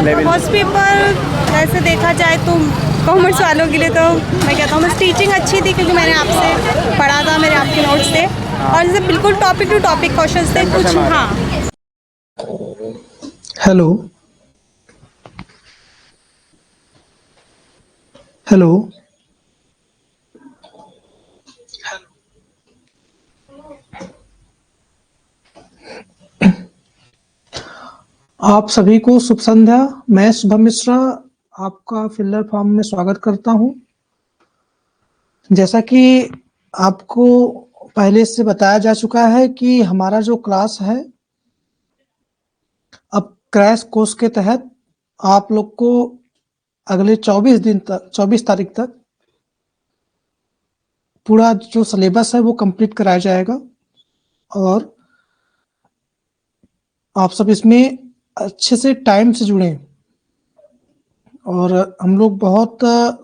First paper वैसे देखा जाए तो कॉमर्स वालों के लिए तो मैं कहता हूँ बस टीचिंग अच्छी थी क्योंकि मैंने आपसे पढ़ा था, मेरे आपके नोट्स थे और जैसे बिल्कुल टॉपिक टू टॉपिक क्वेश्चंस थे कुछ। हाँ हेलो हेलो आप सभी को शुभ संध्या। मैं शुभम मिश्रा आपका फिलर फॉर्म में स्वागत करता हूं। जैसा कि आपको पहले से बताया जा चुका है कि हमारा जो क्लास है अब क्रैश कोर्स के तहत आप लोग को अगले 24 तारीख तक पूरा जो सिलेबस है वो कंप्लीट कराया जाएगा और आप सब इसमें अच्छे से टाइम से जुड़ें और हम लोग बहुत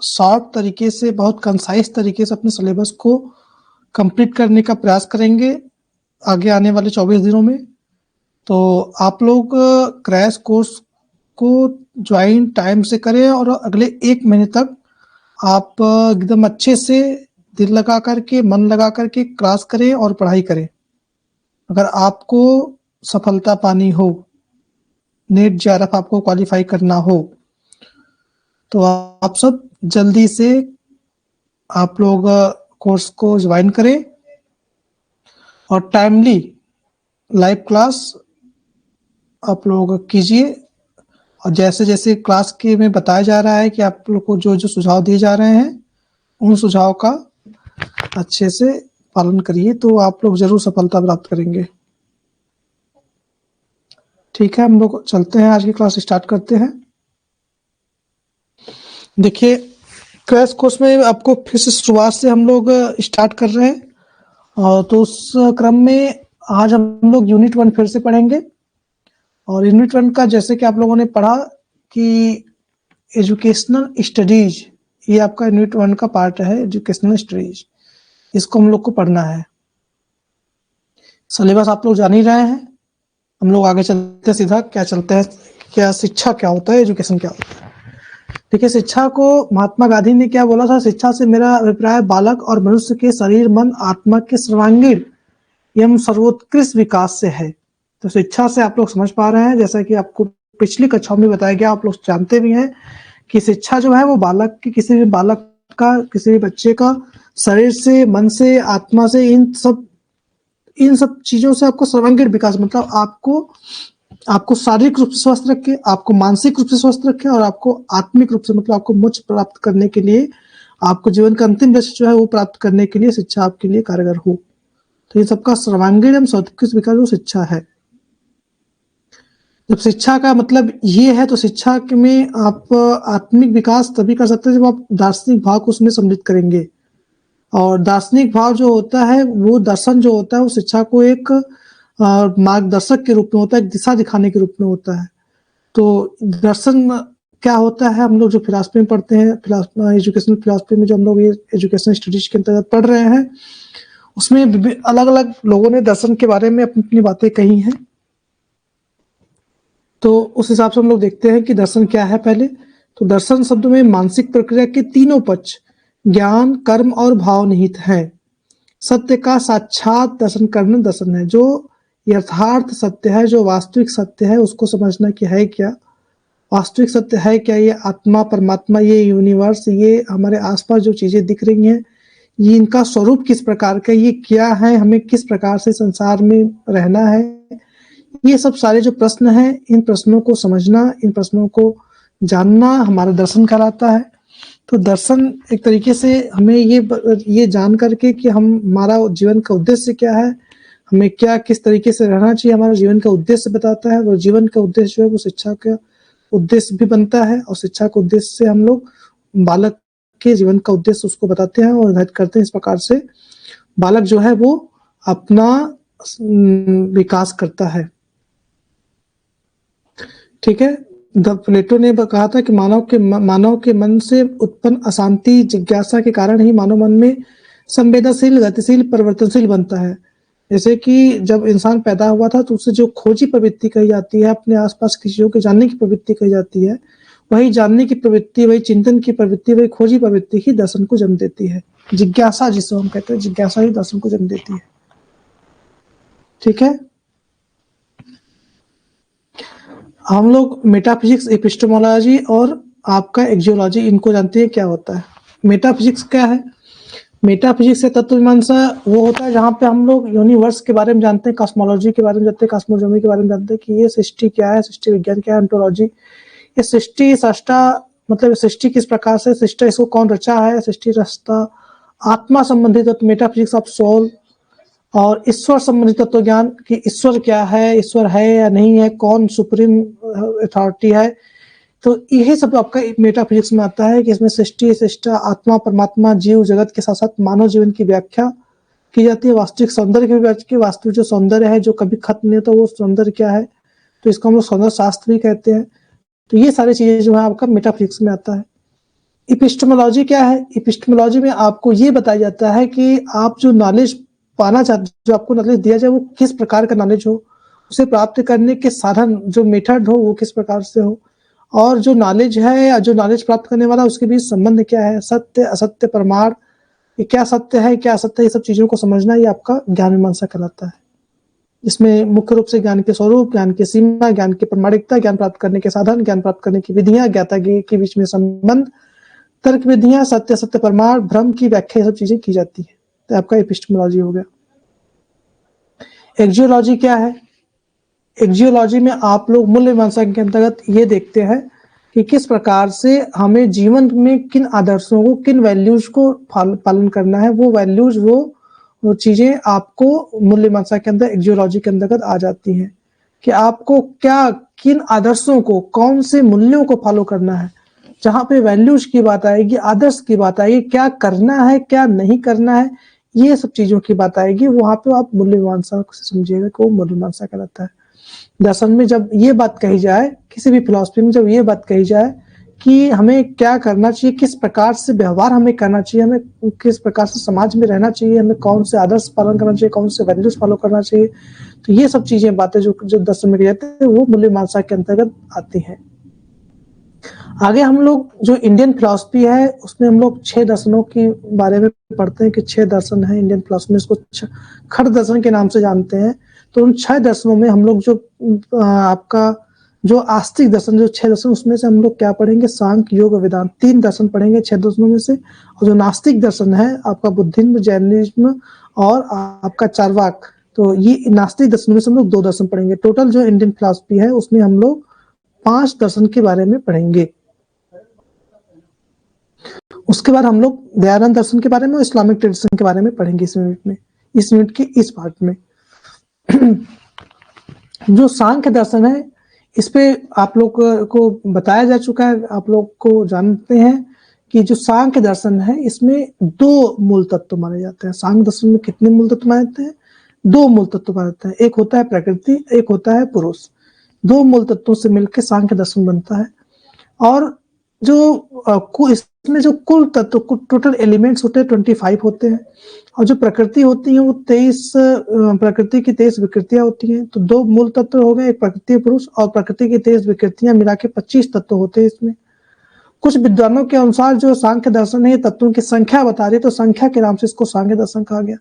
शॉर्ट तरीके से, बहुत कंसाइज तरीके से अपने सिलेबस को कंप्लीट करने का प्रयास करेंगे आगे आने वाले 24 दिनों में। तो आप लोग क्रैश कोर्स को ज्वाइन टाइम से करें और अगले 1 महीने तक आप एकदम अच्छे से दिल लगा करके, मन लगा करके क्लास करें और पढ़ाई करें। अगर आपको सफलता पानी हो, नेट जेआरएफ आपको क्वालिफाई करना हो, तो आप सब जल्दी से आप लोग कोर्स को ज्वाइन करें और टाइमली लाइव क्लास आप लोग कीजिए। और जैसे जैसे क्लास के में बताया जा रहा है कि आप लोग को जो जो सुझाव दिए जा रहे हैं उन सुझाव का अच्छे से पालन करिए, तो आप लोग जरूर सफलता प्राप्त करेंगे। ठीक है, हम लोग चलते हैं, आज की क्लास स्टार्ट करते हैं। देखिए, क्रैश कोर्स में आपको फिर से शुरुआत से हम लोग स्टार्ट कर रहे हैं और तो उस क्रम में आज हम लोग यूनिट 1 फिर से पढ़ेंगे। और यूनिट 1 का जैसे कि आप लोगों ने पढ़ा कि एजुकेशनल स्टडीज, ये आपका यूनिट 1 का पार्ट है, एजुकेशनल स्टडीज। इसको हम लोग को पढ़ना है। सिलेबस आप लोग जान ही रहे हैं। हम लोग आगे चलते सीधा क्या चलते हैं, क्या शिक्षा क्या होता है, एजुकेशन क्या होता है। देखिए, शिक्षा को महात्मा गांधी ने क्या बोला था, शिक्षा से मेरा अभिप्राय बालक और मनुष्य के शरीर, मन, आत्मा के सर्वांगीण एवं सर्वोत्कृष्ट विकास से है। तो शिक्षा से आप लोग समझ पा रहे हैं, जैसा कि आपको पिछली कक्षाओं में बताया गया, आप लोग जानते भी हैं कि शिक्षा जो है वो बालक की, किसी भी बालक का, किसी भी बच्चे का शरीर से, मन से, आत्मा से, इन सब चीजों से आपको सर्वांगीण विकास, मतलब आपको शारीरिक रूप से स्वस्थ रखे, आपको मानसिक रूप से स्वस्थ रखे और आपको आत्मिक रूप से, मतलब आपको मोक्ष प्राप्त करने के लिए, आपको जीवन का अंतिम लक्ष्य जो है वो प्राप्त करने के लिए शिक्षा आपके लिए कारगर हो। तो ये सबका सर्वांगीण एवं सर्वोत्कृष्ट विकास जो शिक्षा है। जब शिक्षा का मतलब ये है, तो शिक्षा में आप आत्मिक विकास तभी कर सकते हैं जब आप दार्शनिक भाव को उसमें सम्मिलित करेंगे। और दार्शनिक भाव जो होता है, वो दर्शन जो होता है, वो शिक्षा को एक मार्गदर्शक के रूप में होता है, एक दिशा दिखाने के रूप में होता है। तो दर्शन क्या होता है, हम लोग जो फिलॉसफी में पढ़ते हैं, एजुकेशनल फिलॉसफी में जो हम लोग ये एजुकेशनल स्टडीज के अंतर्गत पढ़ रहे हैं, उसमें अलग अलग लोगों ने दर्शन के बारे में अपनी अपनी बातें कही हैं। तो उस हिसाब से हम लोग देखते हैं कि दर्शन क्या है। पहले तो दर्शन शब्द में मानसिक प्रक्रिया के तीनों पक्ष, ज्ञान, कर्म और भाव निहित है। सत्य का साक्षात दर्शन करना दर्शन है। जो यथार्थ सत्य है, जो वास्तविक सत्य है, उसको समझना कि है क्या, वास्तविक सत्य है क्या, ये आत्मा, परमात्मा, ये यूनिवर्स, ये हमारे आसपास जो चीजें दिख रही हैं, ये इनका स्वरूप किस प्रकार का, ये क्या है, हमें किस प्रकार से संसार में रहना है, ये सब सारे जो प्रश्न हैं, इन प्रश्नों को समझना, इन प्रश्नों को जानना हमारा दर्शन कहलाता है। तो दर्शन एक तरीके से हमें ये जान करके कि हमारा जीवन का उद्देश्य क्या है, हमें क्या किस तरीके से रहना चाहिए, हमारा जीवन का उद्देश्य बताता है। और जीवन का उद्देश्य जो है वो शिक्षा का उद्देश्य भी बनता है और शिक्षा के उद्देश्य से हम लोग बालक के जीवन का उद्देश्य उसको बताते हैं और निर्धारित करते हैं। इस प्रकार से बालक जो है वो अपना विकास करता है। ठीक है, प्लेटो ने कहा था कि मानव के मन से उत्पन्न अशांति, जिज्ञासा के कारण ही मानव मन में संवेदनशील, गतिशील, परिवर्तनशील बनता है। जैसे कि जब इंसान पैदा हुआ था तो उसे जो खोजी प्रवृत्ति कही जाती है, अपने आसपास की चीजों के जानने की प्रवृत्ति कही जाती है, वही जानने की प्रवृत्ति, वही चिंतन की प्रवृत्ति, वही खोजी प्रवृत्ति ही दर्शन को जन्म देती है। जिज्ञासा जिसे हम कहते हैं, जिज्ञासा ही दर्शन को जन्म देती है। ठीक है, हम लोग मेटाफिजिक्स, एपिस्टेमोलॉजी और आपका एक्जियोलॉजी, इनको जानते हैं क्या होता है। मेटाफिजिक्स क्या है? मेटाफिजिक्स से तत्व मीमांसा वो होता है जहाँ पे हम लोग यूनिवर्स के बारे में जानते हैं, कॉस्मोलॉजी के बारे में जानते हैं, कॉस्मोलॉजी के बारे में जानते हैं कि ये सृष्टि क्या है, सृष्टि विज्ञान क्या है, ऑन्टोलॉजी, ये सृष्टि सृष्टा मतलब सृष्टि किस प्रकार से सृष्टा, इसको कौन रचा है, सृष्टि रचता, आत्मा संबंधित तत्व, मेटाफिजिक्स ऑफ सोल, और ईश्वर संबंधित तत्व ज्ञान कि ईश्वर क्या है, ईश्वर है या नहीं है, कौन सुप्रीम अथॉरिटी है। तो यही सब आपका मेटाफिजिक्स में आता है कि इसमें सृष्टि, सृष्टा, आत्मा, परमात्मा, जीव जगत के साथ साथ मानव जीवन की व्याख्या की जाती है, वास्तविक सौंदर्य की व्याख्या, वास्तविक जो सौंदर्य है जो कभी खत्म नहीं होता वो सौंदर्य क्या है, तो इसको हम लोग सौंदर्य शास्त्र भी कहते हैं। तो ये सारी चीजें जो है आपका मेटाफिजिक्स में आता है। एपिस्टेमोलॉजी क्या है? एपिस्टेमोलॉजी में आपको ये बताया जाता है कि आप जो नॉलेज पाना चाहते, जो आपको नॉलेज दिया जाए वो किस प्रकार का नॉलेज हो, उसे प्राप्त करने के साधन जो मेथड हो वो किस प्रकार से हो, और जो नॉलेज है या जो नॉलेज प्राप्त करने वाला उसके बीच संबंध क्या है, सत्य असत्य प्रमाण, ये क्या सत्य है क्या असत्य, ये सब चीजों को समझना ये आपका ज्ञान मीमांसा कहलाता है। इसमें मुख्य रूप से ज्ञान के स्वरूप, ज्ञान की सीमा, ज्ञान की प्रमाणिकता, ज्ञान प्राप्त करने के साधन, ज्ञान प्राप्त करने की विधियां, ज्ञाता के बीच में संबंध, तर्क विधियां, सत्य सत्य प्रमाण, भ्रम की व्याख्या, सब चीजें की जाती है। तो आपका एपिस्टेमोलॉजी हो गया। एक्जियोलॉजी क्या है? एक्जियोलॉजी में आप लोग मूल्य मीमांसा के अंतर्गत ये देखते हैं कि किस प्रकार से हमें जीवन में किन आदर्शों को, किन वैल्यूज को पालन करना है, वो वैल्यूज, वो चीजें आपको मूल्य मीमांसा के अंदर एक्जियोलॉजी के अंतर्गत आ जाती हैं कि आपको क्या, किन आदर्शों को, कौन से मूल्यों को फॉलो करना है। जहां पे वैल्यूज की बात आएगी, आदर्श की बात आएगी, क्या करना है क्या नहीं करना है, ये सब चीजों की बात आएगी, वहां पे आप मूल्य मीमांसा से समझिएगा कि वो मूल्य मीमांसा कहलाता है। दर्शन में जब ये बात कही जाए, किसी भी फिलॉसफी में जब ये बात कही जाए कि हमें क्या करना चाहिए, किस प्रकार से व्यवहार हमें करना चाहिए, हमें किस प्रकार से समाज में रहना चाहिए, हमें कौन से आदर्श पालन करना चाहिए, कौन से वैल्यूज फॉलो करना चाहिए, तो ये सब चीजें बातें जो दर्शन में कहते हैं वो मूल्य मीमांसा के अंतर्गत आती हैं। आगे हम लोग जो इंडियन फिलॉसफी है उसमें हम लोग 6 दर्शनों के बारे में पढ़ते हैं कि 6 दर्शन है इंडियन फिलॉसफी में, इसको खड़ दर्शन के नाम से जानते हैं। तो उन 6 दर्शनों में हम लोग जो आपका जो आस्तिक दर्शन, जो 6 दर्शन, उसमें से हम लोग क्या पढ़ेंगे? सांख्य, योग, वेदांत, 3 दर्शन पढ़ेंगे 6 दर्शनों में से। और जो नास्तिक दर्शन है आपका बुद्धिज्म, जैनिज्म और आपका चार्वाक, तो ये नास्तिक दर्शन में से हम लोग 2 दर्शन पढ़ेंगे। टोटल जो इंडियन फिलॉसफी है उसमें हम लोग 5 दर्शन के बारे में पढ़ेंगे। उसके बाद हम लोग दयानंद दर्शन के बारे में और इस्लामिक ट्रेडिशन के बारे में पढ़ेंगे इस यूनिट में, इस यूनिट के इस पार्ट में। जो सांख्य दर्शन है इस पे आप लोग को बताया जा चुका है, आप लोग को जानते हैं कि जो सांख्य दर्शन है इसमें 2 मूल तत्व माने जाते हैं। सांख्य दर्शन में कितने मूल तत्व माने जाते हैं? 2 मूल तत्व माने जाते हैं। एक होता है प्रकृति, एक होता है पुरुष। 2 मूल तत्वों से मिलकर सांख्य दर्शन बनता है। और जो इसमें जो कुल तत्व, टोटल एलिमेंट्स होते हैं 25 होते हैं, और जो प्रकृति होती है वो 23 प्रकृति की 23 विकृतियां होती हैं। तो 2 मूल तत्व हो गए, एक प्रकृति पुरुष, और प्रकृति की 23 विकृतियां मिला के 25 तत्व होते हैं इसमें। कुछ विद्वानों के अनुसार जो सांख्य दर्शन है तत्वों की संख्या बता रही है, तो संख्या के नाम से इसको सांख्य दर्शन कहा गया।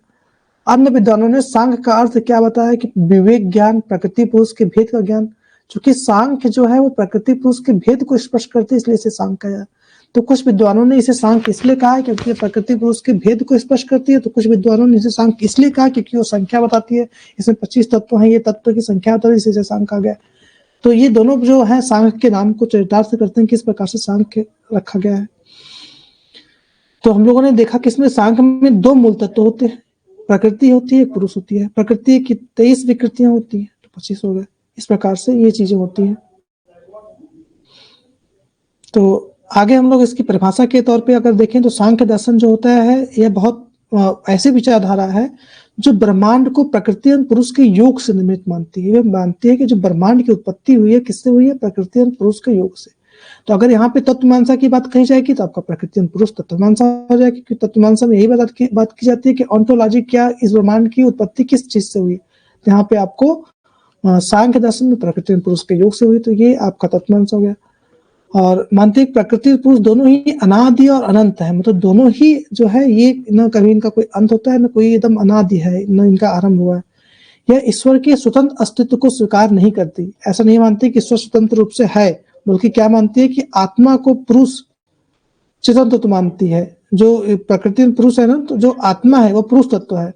अन्य विद्वानों ने सांख्य का अर्थ क्या बताया कि विवेक ज्ञान, प्रकृति पुरुष के भेद का ज्ञान। चूंकि सांख्य जो है वो प्रकृति पुरुष के भेद को स्पष्ट करती है, इसलिए इसे सांख्य कहा। तो कुछ विद्वानों ने इसे सांख्य इसलिए कहा है क्योंकि प्रकृति पुरुष के भेद को स्पष्ट करती है, तो कुछ विद्वानों ने इसे सांख्य इसलिए कहा क्योंकि वो संख्या बताती है, इसमें 25 तत्व हैं, ये तत्व की संख्या बताती है, इसे सांख्य कहा गया। तो ये दोनों जो है सांख्य के नाम को चरितार्थ करते हैं, किस प्रकार से सांख्य रखा गया है। तो हम लोगों ने देखा कि इसमें सांख्य में 2 मूल तत्व होते हैं, प्रकृति होती है, पुरुष होती है। प्रकृति की 23 विकृतियां होती है, तो 25 हो गए। इस प्रकार से ये चीजें होती हैं। तो आगे हम लोग इसकी परिभाषा के तौर पे अगर देखें तो सांख्य दर्शन जो होता है यह बहुत ऐसी विचारधारा है जो ब्रह्मांड को प्रकृति और पुरुष के योग से निर्मित मानती है। यह मानती है कि जो ब्रह्मांड की उत्पत्ति हुई है किससे हुई है? प्रकृति और पुरुष के योग से। तो अगर यहाँ पे तत्वमीमांसा की बात कही जाएगी तो आपका प्रकृति पुरुष तत्वमीमांसा हो जाएगी, क्योंकि तत्वमीमांसा में यही बात की जाती है कि ऑन्टोलॉजी क्या, इस ब्रह्मांड की उत्पत्ति किस चीज से हुई। यहाँ पे आपको सांख्य दर्शन में प्रकृति पुरुष के योग से हुई, तो ये आपका तत्वमीमांसा हो गया। और मानते हैं प्रकृति पुरुष दोनों ही अनादि और अनंत है, मतलब दोनों ही जो है ये न कभी इनका कोई अंत होता है, न कोई एकदम अनादि है, न इनका आरंभ हुआ है। यह ईश्वर के स्वतंत्र अस्तित्व को स्वीकार नहीं करती। ऐसा नहीं मानती कि ईश्वर स्वतंत्र रूप से है, बल्कि क्या मानती है कि आत्मा को पुरुष चेतन तत्व मानती है। जो प्रकृति पुरुष है ना, तो जो आत्मा है वो पुरुष तत्व है,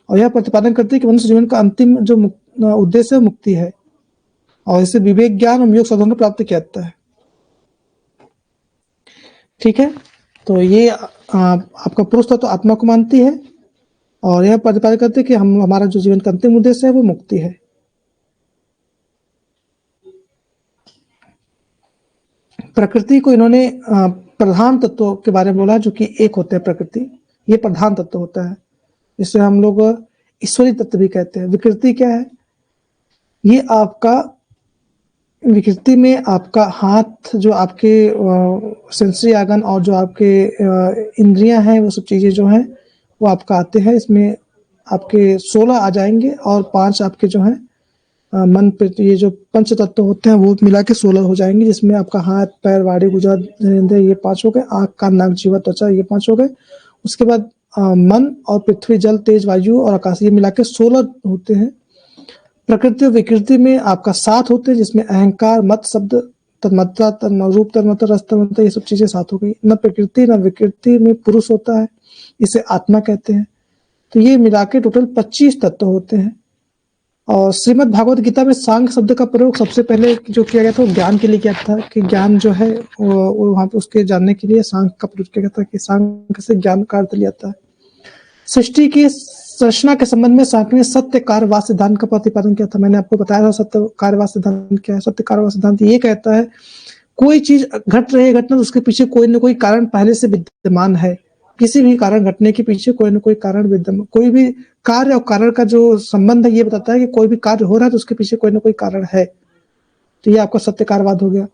और यह प्रतिपादन करती है कि मनुष्य जीवन का अंतिम जो उद्देश्य है मुक्ति है, और इसे विवेक ज्ञान और योग साधन प्राप्त किया जाता है। ठीक है, तो ये आपका पुरुष तत्व आत्मा को मानती है, और यह प्रतिपादन करते हैं कि हमारा जो जीवन का अंतिम उद्देश्य है वो मुक्ति है। प्रकृति को इन्होंने प्रधान तत्व के बारे में बोला, जो कि एक होते हैं प्रकृति, ये प्रधान तत्व होता है, इसे हम लोग ईश्वरीय तत्व भी कहते हैं। विकृति क्या है? ये आपका विकृति में आपका हाथ, जो आपके सेंसरी आर्गन और जो आपके इंद्रियां हैं, वो सब चीजें जो हैं वो आपका आते हैं। इसमें आपके 16 आ जाएंगे, और 5 आपके जो हैं मन पे, ये जो पंच तत्व होते हैं वो मिला के 16 हो जाएंगे, जिसमें आपका हाथ पैर वाणी गुजा ये 5 हो गए, आंख कान नाक जीवा त्वचा ये 5 हो गए। उसके बाद मन और पृथ्वी जल तेज वायु और आकाश ये मिला के 16 होते हैं। प्रकृति और विकृति में आपका 7 होते हैं, जिसमें अहंकार मत शब्द तन्मात्रा तन्मरूप तन्मात्रा रस तन्मात्रा ये सब चीजें 7 हो गई। न प्रकृति न विकृति में पुरुष होता है, इसे आत्मा कहते हैं। तो ये मिला के टोटल 25 तत्व होते हैं। और श्रीमद् भागवत गीता में सांख्य शब्द का प्रयोग सबसे पहले जो किया गया था वो ज्ञान के लिए किया था, कि ज्ञान जो है वो वहां पे उसके जानने के लिए सांख्य का प्रयोग किया गया था, कि सांख्य से ज्ञान का अर्थ लिया था। सृष्टि की रचना के संबंध में सांख्य ने सत्य कार्यवाद सिद्धांत का प्रतिपादन किया था। मैंने आपको बताया था सत्य कार्यवाद सिद्धांत क्या है। सत्य कार्यवाद सिद्धांत ये कहता है कोई चीज घट रही है घटना, तो उसके पीछे कोई न कोई कारण पहले से विद्यमान है। किसी भी कारण घटने के पीछे कोई न कोई कारण विद्यमान, कोई भी कार्य और कारण का जो संबंध है ये बताता है कि कोई भी कार्य हो रहा है तो उसके पीछे कोई न कोई कारण है। तो ये आपका सत्य कार्यवाद हो गया।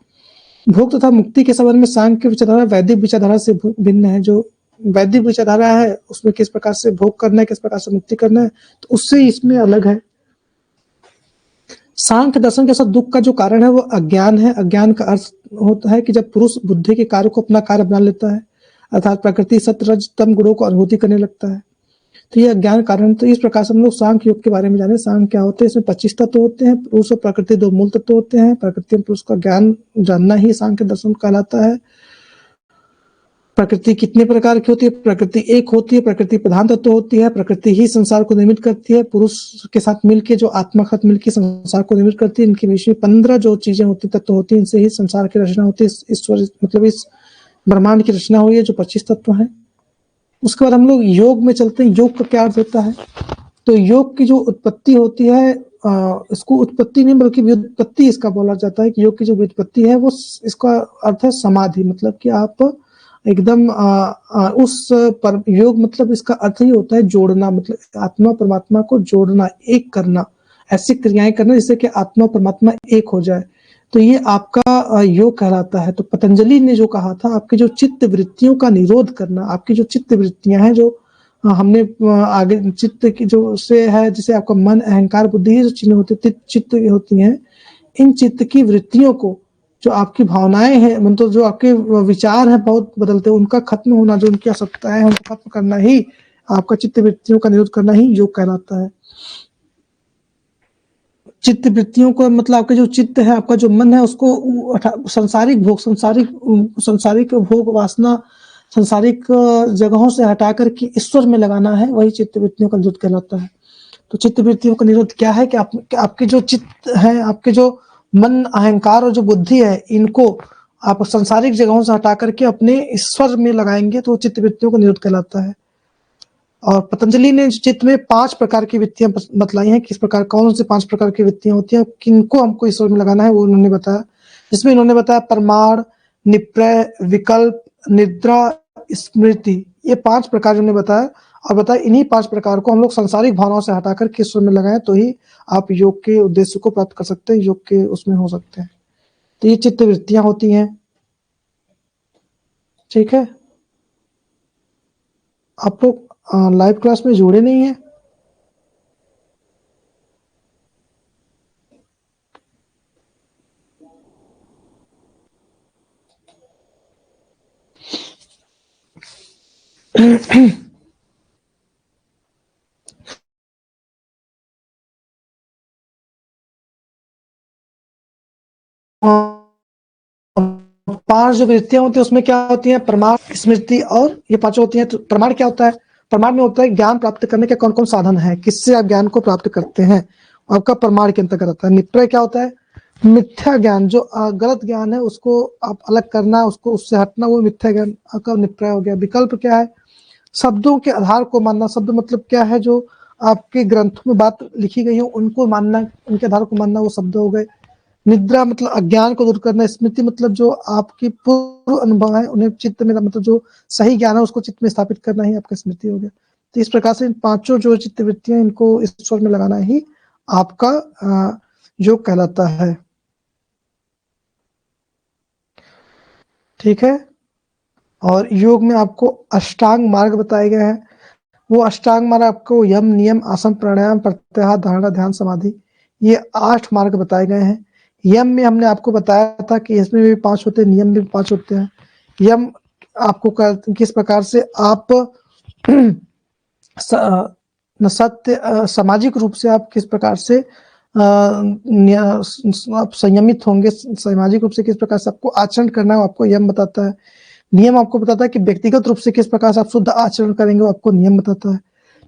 भोग तथा मुक्ति के संबंध में सांख्य विचारधारा वैदिक विचारधारा से भिन्न है। जो वैदिक विचारधारा है उसमें किस प्रकार से भोग करना है, किस प्रकार से मुक्ति करना है, तो उससे इसमें अलग है। सांख्य दर्शन के साथ दुख का जो कारण है वो अज्ञान है। अज्ञान का अर्थ होता है कि जब पुरुष बुद्धि के कार्य को अपना कार्य बना लेता है, अर्थात प्रकृति सत्य रज तम गुणों को अनुभूति करने लगता है, तो ये अज्ञान कारण। तो इस प्रकार से हम लोग सांख्य योग के बारे में जाने। सांख्य क्या होते हैं? इसमें 25 तत्व होते हैं। पुरुष और प्रकृति 2 मूल तत्व होते हैं। प्रकृति और पुरुष का ज्ञान जानना ही सांख्य दर्शन कहलाता है। प्रकृति कितने प्रकार की होती है? प्रकृति एक होती है, प्रकृति प्रधान तत्व होती है। प्रकृति ही संसार को निर्मित करती है। पुरुष के साथ मिलकर जो आत्मा के साथ मिलकर संसार को निर्मित करती है। इनके बीच में 15 जो चीजें होती तत्व होती है, इनसे ही संसार की रचना होती है। ईश्वर मतलब इस ब्रह्मांड की रचना हुई है, जो 25 तत्व हैं। उसके बाद हम लोग योग में चलते हैं। योग का क्या अर्थ होता है? तो योग की जो उत्पत्ति होती है, इसको उत्पत्ति नहीं बल्कि व्युत्पत्ति इसका बोला जाता है, कि योग की जो व्युत्पत्ति है वो इसका अर्थ है समाधि। मतलब कि आप एकदम उस पर योग, मतलब इसका अर्थ ही होता है जोड़ना, मतलब आत्मा परमात्मा को जोड़ना, एक करना, ऐसी क्रियाएं करना जिससे कि आत्मा परमात्मा एक हो जाए। तो ये आपका योग कहलाता है। तो पतंजलि ने जो कहा था, आपकी जो चित्त वृत्तियों का निरोध करना, आपकी जो चित्त वृत्तियां हैं, जो हमने आगे चित्त की जो से है, जिसे आपका मन अहंकार बुद्धि जो चीजें होती चित्त होती हैं, इन चित्त की वृत्तियों को, जो आपकी भावनाएं हैं, मतलब जो आपके विचार हैं बहुत बदलते हैं, उनका खत्म होना, जो उनकी आवश्यकताएं हैं उनको खत्म करना ही आपका चित्त वृत्तियों का निरोध करना ही योग कहलाता है। चित्त वृत्तियों को मतलब आपका जो चित्त है, आपका जो मन है, उसको सांसारिक भोग, सांसारिक भोग वासना, सांसारिक जगहों से हटा करके ईश्वर में लगाना है, वही चित्त वृत्तियों का निरोध कहलाता है। तो चित्त वृत्तियों का निरोध क्या है? कि आपके जो चित्त है, आपके जो मन अहंकार और जो बुद्धि है, इनको आप सांसारिक जगहों से हटा करके अपने ईश्वर में लगाएंगे तो चित्त वृत्तियों का निरोध कहलाता है। और पतंजलि ने चित्त में 5 प्रकार की वृत्तियां बतलाई हैं। किस प्रकार, कौन से 5 प्रकार की वृत्तियां होती हैं, किनको हमको ईश्वर में लगाना है, वो उन्होंने बताया। जिसमें इन्होंने बताया परमाण, निप्रय, विकल्प, निद्रा, स्मृति, ये 5 प्रकार उन्होंने बताया। और बताया इन्हीं 5 प्रकार को हम लोग सांसारिक भावनाओं से हटाकर के ईश्वर में लगाएं तो ही आप योग के उद्देश्य को प्राप्त कर सकते हैं, योग के उसमें हो सकते हैं। तो ये चित्त वृत्तियां होती हैं। ठीक है, आप लोग लाइव क्लास में जुड़े नहीं है। पांच जो वृत्तियां होती है उसमें क्या होती है, प्रमाण, स्मृति और ये पांचों होती हैं। तो प्रमाण क्या होता है, प्रमाण में होता है ज्ञान प्राप्त करने के कौन कौन साधन है, किससे आप ज्ञान को प्राप्त करते हैं, आपका प्रमाण के अंतर्गत आता है। निप्रय क्या होता है, मिथ्या ज्ञान, जो गलत ज्ञान है उसको आप अलग करना, उसको उससे हटना, वो मिथ्या ज्ञान का निप्रय हो गया। विकल्प क्या है, शब्दों के आधार को मानना। शब्द मतलब क्या है, जो आपके ग्रंथों में बात लिखी गई हो उनको मानना, उनके आधार को मानना, वो शब्द हो गए। निद्रा मतलब अज्ञान को दूर करना। स्मृति मतलब जो आपकी पूर्व अनुभव है उन्हें चित्त में, मतलब जो सही ज्ञान है उसको चित्त में स्थापित करना ही आपका स्मृति हो गया। तो इस प्रकार से इन पांचों जो चित्त वृत्तियां, इनको ईश्वर में लगाना ही आपका योग कहलाता है। ठीक है, और योग में आपको अष्टांग मार्ग बताए गए हैं। वो अष्टांग मार्ग आपको यम, नियम, आसन, प्राणायाम, प्रत्याहार, धारणा, ध्यान, समाधि, ये 8 मार्ग बताए गए हैं। यम में हमने आपको बताया था कि इसमें भी 5 होते हैं, नियम में भी 5 होते हैं। यम आपको किस प्रकार से आप सत्य, सामाजिक रूप से आप किस प्रकार से आप संयमित होंगे, सामाजिक रूप से किस प्रकार से आपको आचरण करना है, आपको यम बताता है। नियम आपको बताता है कि व्यक्तिगत रूप से किस प्रकार से आप शुद्ध आचरण करेंगे, वो आपको नियम बताता है।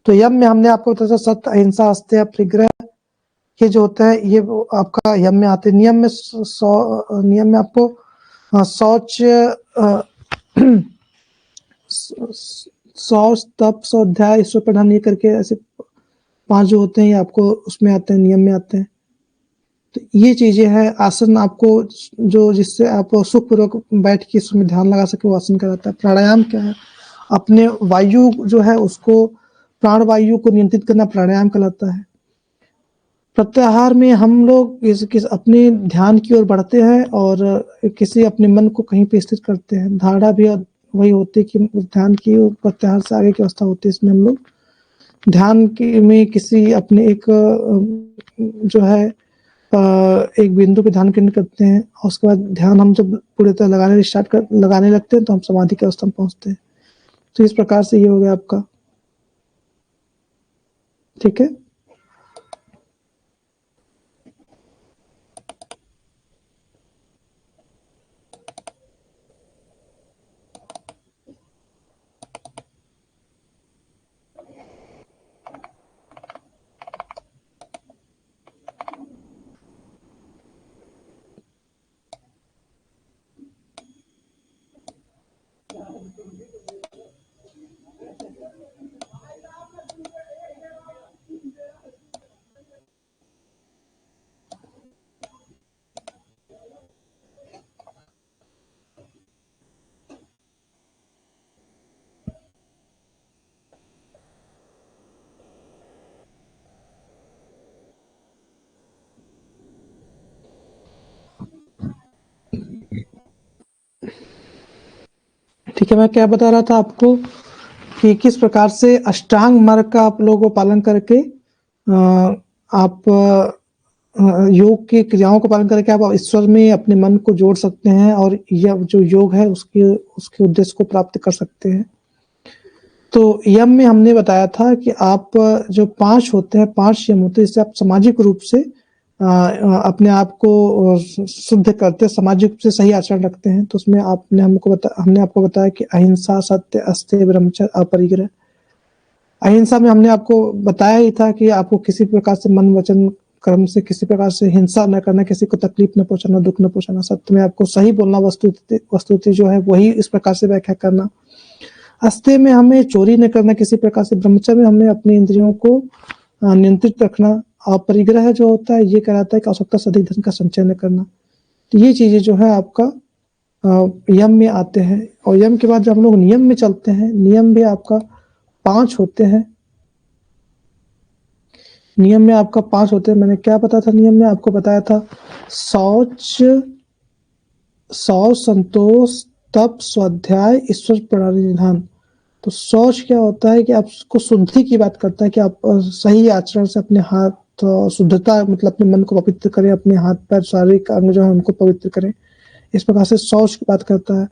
तो यम में हमने आपको बताया सत्य, अहिंसा, अस्तेय, परिग्रह, ये जो होता है ये आपका यम में आते हैं। नियम में आपको शौच, शौच, तप, स्वाध्याय, ईश्वर प्रधान, ये करके ऐसे 5 जो होते हैं ये आपको उसमें आते हैं, नियम में आते हैं। तो ये चीजें हैं। आसन आपको जो जिससे आप सुखपूर्वक बैठ के इसमें ध्यान लगा सके, वो आसन कहलाता है। प्राणायाम क्या है, अपने वायु जो है उसको, प्राण वायु को नियंत्रित करना प्राणायाम कहलाता है। प्रत्याहार में हम लोग किस अपने ध्यान की ओर बढ़ते हैं और किसी अपने मन को कहीं पे स्थित करते हैं। धारणा भी वही होती है कि ध्यान की ओर, प्रत्याहार से आगे की अवस्था होती है। इसमें हम लोग ध्यान की में किसी अपने एक जो है एक बिंदु पे ध्यान केंद्रित करते हैं और उसके बाद ध्यान हम जब पूरी तरह लगाने लगते हैं तो हम समाधि की अवस्था में पहुंचते हैं। तो इस प्रकार से ये हो गया आपका। ठीक है, ठीक है, मैं क्या बता रहा था आपको कि किस प्रकार से अष्टांग मार्ग का आप लोगों को पालन करके आप योग की क्रियाओं को पालन करके आप ईश्वर में अपने मन को जोड़ सकते हैं और यह जो योग है उसके उसके उद्देश्य को प्राप्त कर सकते हैं। तो यम में हमने बताया था कि आप जो 5 होते हैं, 5 यम होते हैं, इससे आप सामाजिक रूप से अपने आप को शुद्ध करते, सामाजिक रूप से सही आचरण रखते हैं। तो उसमें हमने आपको बताया कि अहिंसा, सत्य, अस्तेय, ब्रह्मचर्य, अपरिग्रह। अहिंसा में हमने आपको बताया ही था कि आपको किसी प्रकार से मन, वचन, कर्म से किसी प्रकार से हिंसा न करना, किसी को तकलीफ न पहुंचाना, दुख न पहुंचाना। सत्य में आपको सही बोलना, वस्तुति जो है वही इस प्रकार से व्याख्या करना। अस्तेय में हमें चोरी न करना किसी प्रकार से। ब्रह्मचर्य में हमें अपनी इंद्रियों को नियंत्रित रखना। और परिग्रह जो होता है ये कहलाता है कि आवश्यकता से अधिक धन का संचय न करना। तो ये चीजें जो है आपका यम में आते हैं। और यम के बाद जब हम लोग नियम में चलते हैं, नियम भी आपका 5 होते हैं। नियम में आपका 5 होते हैं। मैंने क्या बताया था नियम में, आपको बताया था शौच, संतोष, तप, स्वाध्याय, ईश्वर प्रणाली निधान। तो शौच क्या होता है कि आपको शुद्धि की बात करता है कि आप सही आचरण से अपने हाथ शुद्धता मतलब अपने मन को पवित्र करें, अपने हाथ पैर शारीरिक अंग जो है उनको पवित्र करें। इस प्रकार से शौच की बात करता है।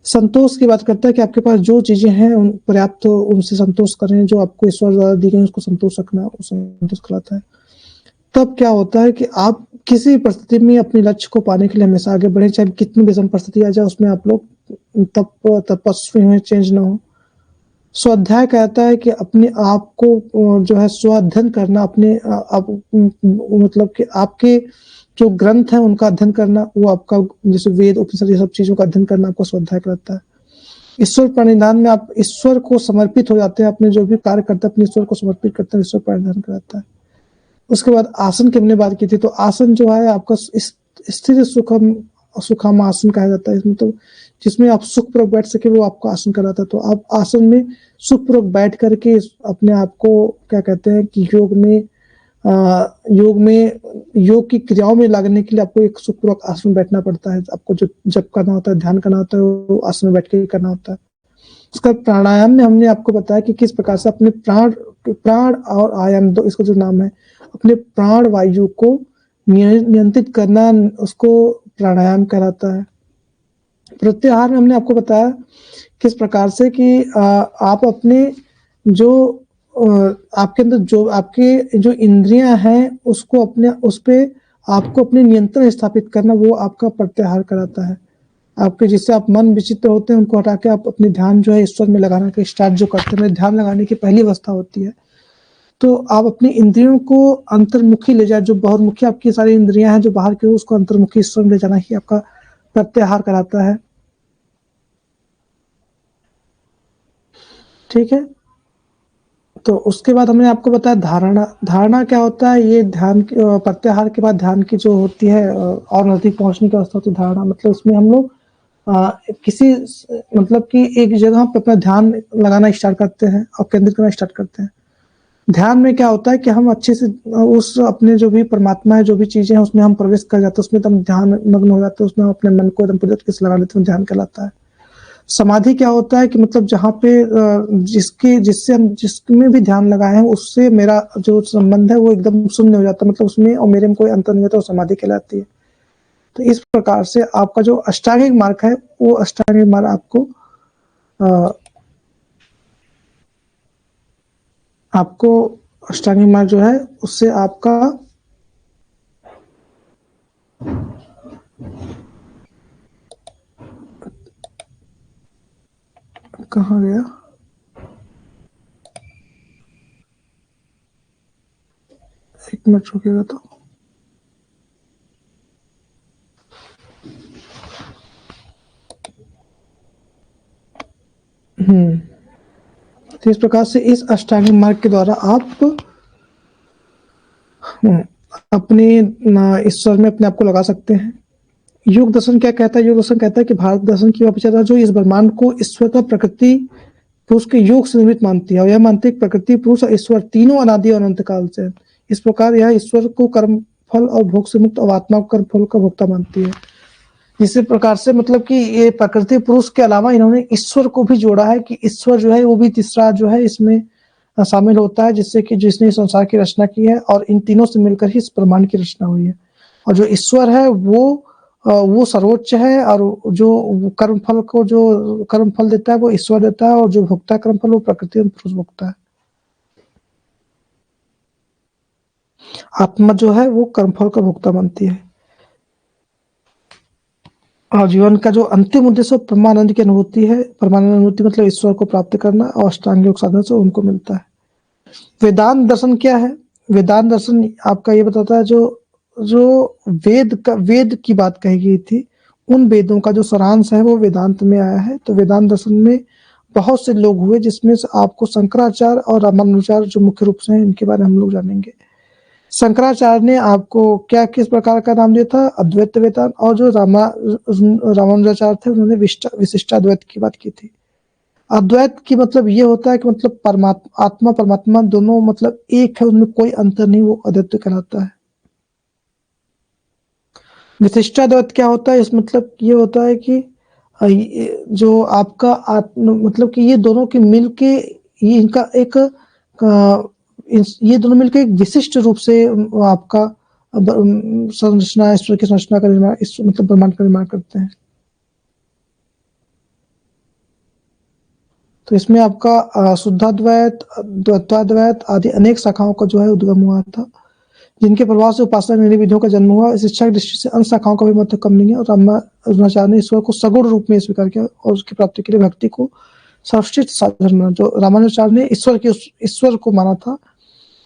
संतोष की बात करता है कि आपके पास जो चीजें हैं उन पर्याप्त तो उनसे संतोष करें, जो आपको ईश्वर द्वारा दी गई उसको संतोष रखना, वो संतोष कहलाता है। तब क्या होता है कि आप किसी परिस्थिति में अपने लक्ष्य को पाने के लिए हमेशा आगे बढ़े, चाहे कितनी विषम परिस्थिति आ जाए उसमें आप लोग तपस्वी हुए, चेंज ना हो। स्वाध्याय कहता है कि अपने आप को जो है स्वाध्ययन करना, अपने आप मतलब कि आपके जो ग्रंथ है उनका अध्ययन करना, वो आपका जैसे वेद उपनिषद ये सब चीजों का अध्ययन करना आपको स्वाध्याय कहलाता है। ईश्वर प्रणिधान में आप ईश्वर को समर्पित हो जाते हैं, अपने जो भी कार्य करते हैं अपने ईश्वर को समर्पित करते हैं, ईश्वर प्रणिधान कहलाता है। उसके बाद आसन की हमने बात की थी, तो आसन जो है आपका स्थिर सुखम आसन कहा जाता है। इसमें तो जिसमें आप सुखपूर्वक बैठ सके वो आपका आसन कहलाता है। तो आप आसन में सुखपूर्वक बैठ करके अपने आप को क्या कहते हैं कि योग की क्रियाओं में लगने के लिए आपको एक सुखपूर्वक आसन बैठना पड़ता है। आपको जो जप करना होता है, ध्यान करना होता है, वो आसन में बैठ के ही करना होता है। उसका प्राणायाम में हमने आपको बताया कि किस प्रकार से अपने प्राण और आयाम दो, इसका जो नाम है अपने प्राण वायु को नियंत्रित करना, उसको प्राणायाम कहलाता है। प्रत्याहार में हमने आपको बताया किस प्रकार से कि आप अपने जो आपके अंदर जो आपके जो इंद्रियां हैं उसको अपने उस पे आपको अपने नियंत्रण स्थापित करना, वो आपका प्रत्याहार कराता है। आपके जिससे आप मन विचित्र होते हैं उनको हटा के आप अपने ध्यान जो है ईश्वर में लगाना के स्टार्ट जो करते हैं, ध्यान लगाने की पहली अवस्था होती है। तो आप अपनी इंद्रियों को अंतर्मुखी ले जाए, जो बहुमुखी आपकी सारी इंद्रियां हैं जो बाहर की, उसको अंतर्मुखी ईश्वर में ले जाना ही आपका प्रत्याहार कराता है। ठीक है, तो उसके बाद हमने आपको बताया धारणा क्या होता है। ये ध्यान प्रत्याहार के बाद ध्यान की जो होती है और नजदीक पहुंचने की अवस्था होती है धारणा। मतलब उसमें हम लोग किसी मतलब कि एक जगह पर अपना ध्यान लगाना स्टार्ट करते हैं और केंद्रित करना स्टार्ट करते हैं। ध्यान में क्या होता है कि हम अच्छे से उस अपने जो भी परमात्मा है, जो भी चीजें हैं उसमें हम प्रवेश कर जाते हैं, उसमें हम ध्यान मग्न हो जाते हैं, उसमें हम अपने मन को एकदम पूरी तरीके से लगा लेते हैं, ध्यान कहलाता है। समाधि क्या होता है कि मतलब जहाँ पे जिससे हम जिसमें भी ध्यान लगाए हैं उससे मेरा जो संबंध है वो एकदम शून्य हो जाता है, मतलब उसमें और मेरे में कोई अंतर नहीं होता, वो समाधि कहलाती है। तो इस प्रकार से आपका जो अष्टांगिक मार्ग है वो अष्टांगिक मार्ग आपको अष्टांगिक मार्ग जो है उससे आपका कहाँ गया, एक मिनट रुकिएगा। तो तो इस प्रकार से इस अष्टांगिक मार्ग के द्वारा आप अपने ईश्वर में अपने आप को लगा सकते हैं। योग दर्शन क्या कहता है? योग दर्शन कहता है कि भारत दर्शन की विचारधारा जो इस ब्रह्मांड को ईश्वर का प्रकृति पुरुष के योग से निर्मित मानती है और यह मानती है कि प्रकृति पुरुष और ईश्वर तीनों अनादि और अनंत काल से। इस प्रकार यह ईश्वर को कर्म फल और भोग से मुक्त और आत्मा को कर्म फल का भोक्ता मानती है। इसी प्रकार से मतलब कि ये प्रकृति पुरुष के अलावा इन्होंने ईश्वर को भी जोड़ा है कि ईश्वर जो है वो भी तीसरा जो है इसमें शामिल होता है, जिससे कि जिसने संसार की रचना की है और इन तीनों से मिलकर ही इस ब्रह्मांड की रचना हुई है। और जो ईश्वर है वो सर्वोच्च है और जो कर्मफल को जो कर्मफल देता है वो ईश्वर देता है और जो भोक्ता कर्मफल वो प्रकृति और पुरुष भोगता है। आत्मा जो है वो कर्मफल का भोक्ता बनती है और जीवन का जो अंतिम उद्देश्य परमानंद की अनुभूति है। परमानंद अनुभूति मतलब ईश्वर को प्राप्त करना और अष्टांग योग साधन से उनको मिलता है। वेदांत दर्शन क्या है? वेदांत दर्शन आपका ये बताता है जो वेद की बात कही गई थी, उन वेदों का जो सारांश है वो वेदांत में आया है। तो वेदांत दर्शन में बहुत से लोग हुए, जिसमें से आपको शंकराचार्य और रामानुजाचार्य जो मुख्य रूप से हैं इनके बारे में हम लोग जानेंगे। शंकराचार्य ने आपको क्या किस प्रकार का नाम दिया था? अद्वैत वेदांत। और जो रामानुजाचार्य थे उन्होंने विशिष्टाद्वैत की बात की थी। अद्वैत की मतलब ये होता है कि मतलब परमात्मा आत्मा परमात्मा दोनों मतलब एक है, उनमें कोई अंतर नहीं, वो अद्वैत कहलाता है। विशिष्टाद्वैत क्या होता है? इस मतलब ये होता है कि जो आपका आत्म मतलब कि ये दोनों के मिल के ये इनका एक ये दोनों मिलकर एक विशिष्ट रूप से आपका संरचना ईश्वर की संरचना का निर्माण मतलब ब्रह्मांड का निर्माण करते हैं। तो इसमें आपका शुद्धाद्वैत, द्वैताद्वैत आदि अनेक शाखाओं का जो है उद्गम हुआ था, जिनके प्रभाव से उपासना विधियों का जन्म हुआ। इस शिक्षा की दृष्टि से अन्य शाखाओं का भी महत्व कम नहीं है और रामानुजाचार्य ने ईश्वर को सगुण रूप में स्वीकार किया और उसकी प्राप्ति के लिए भक्ति को सर्वश्रेष्ठ साधन माना। जो रामानुजाचार्य ने ईश्वर को माना था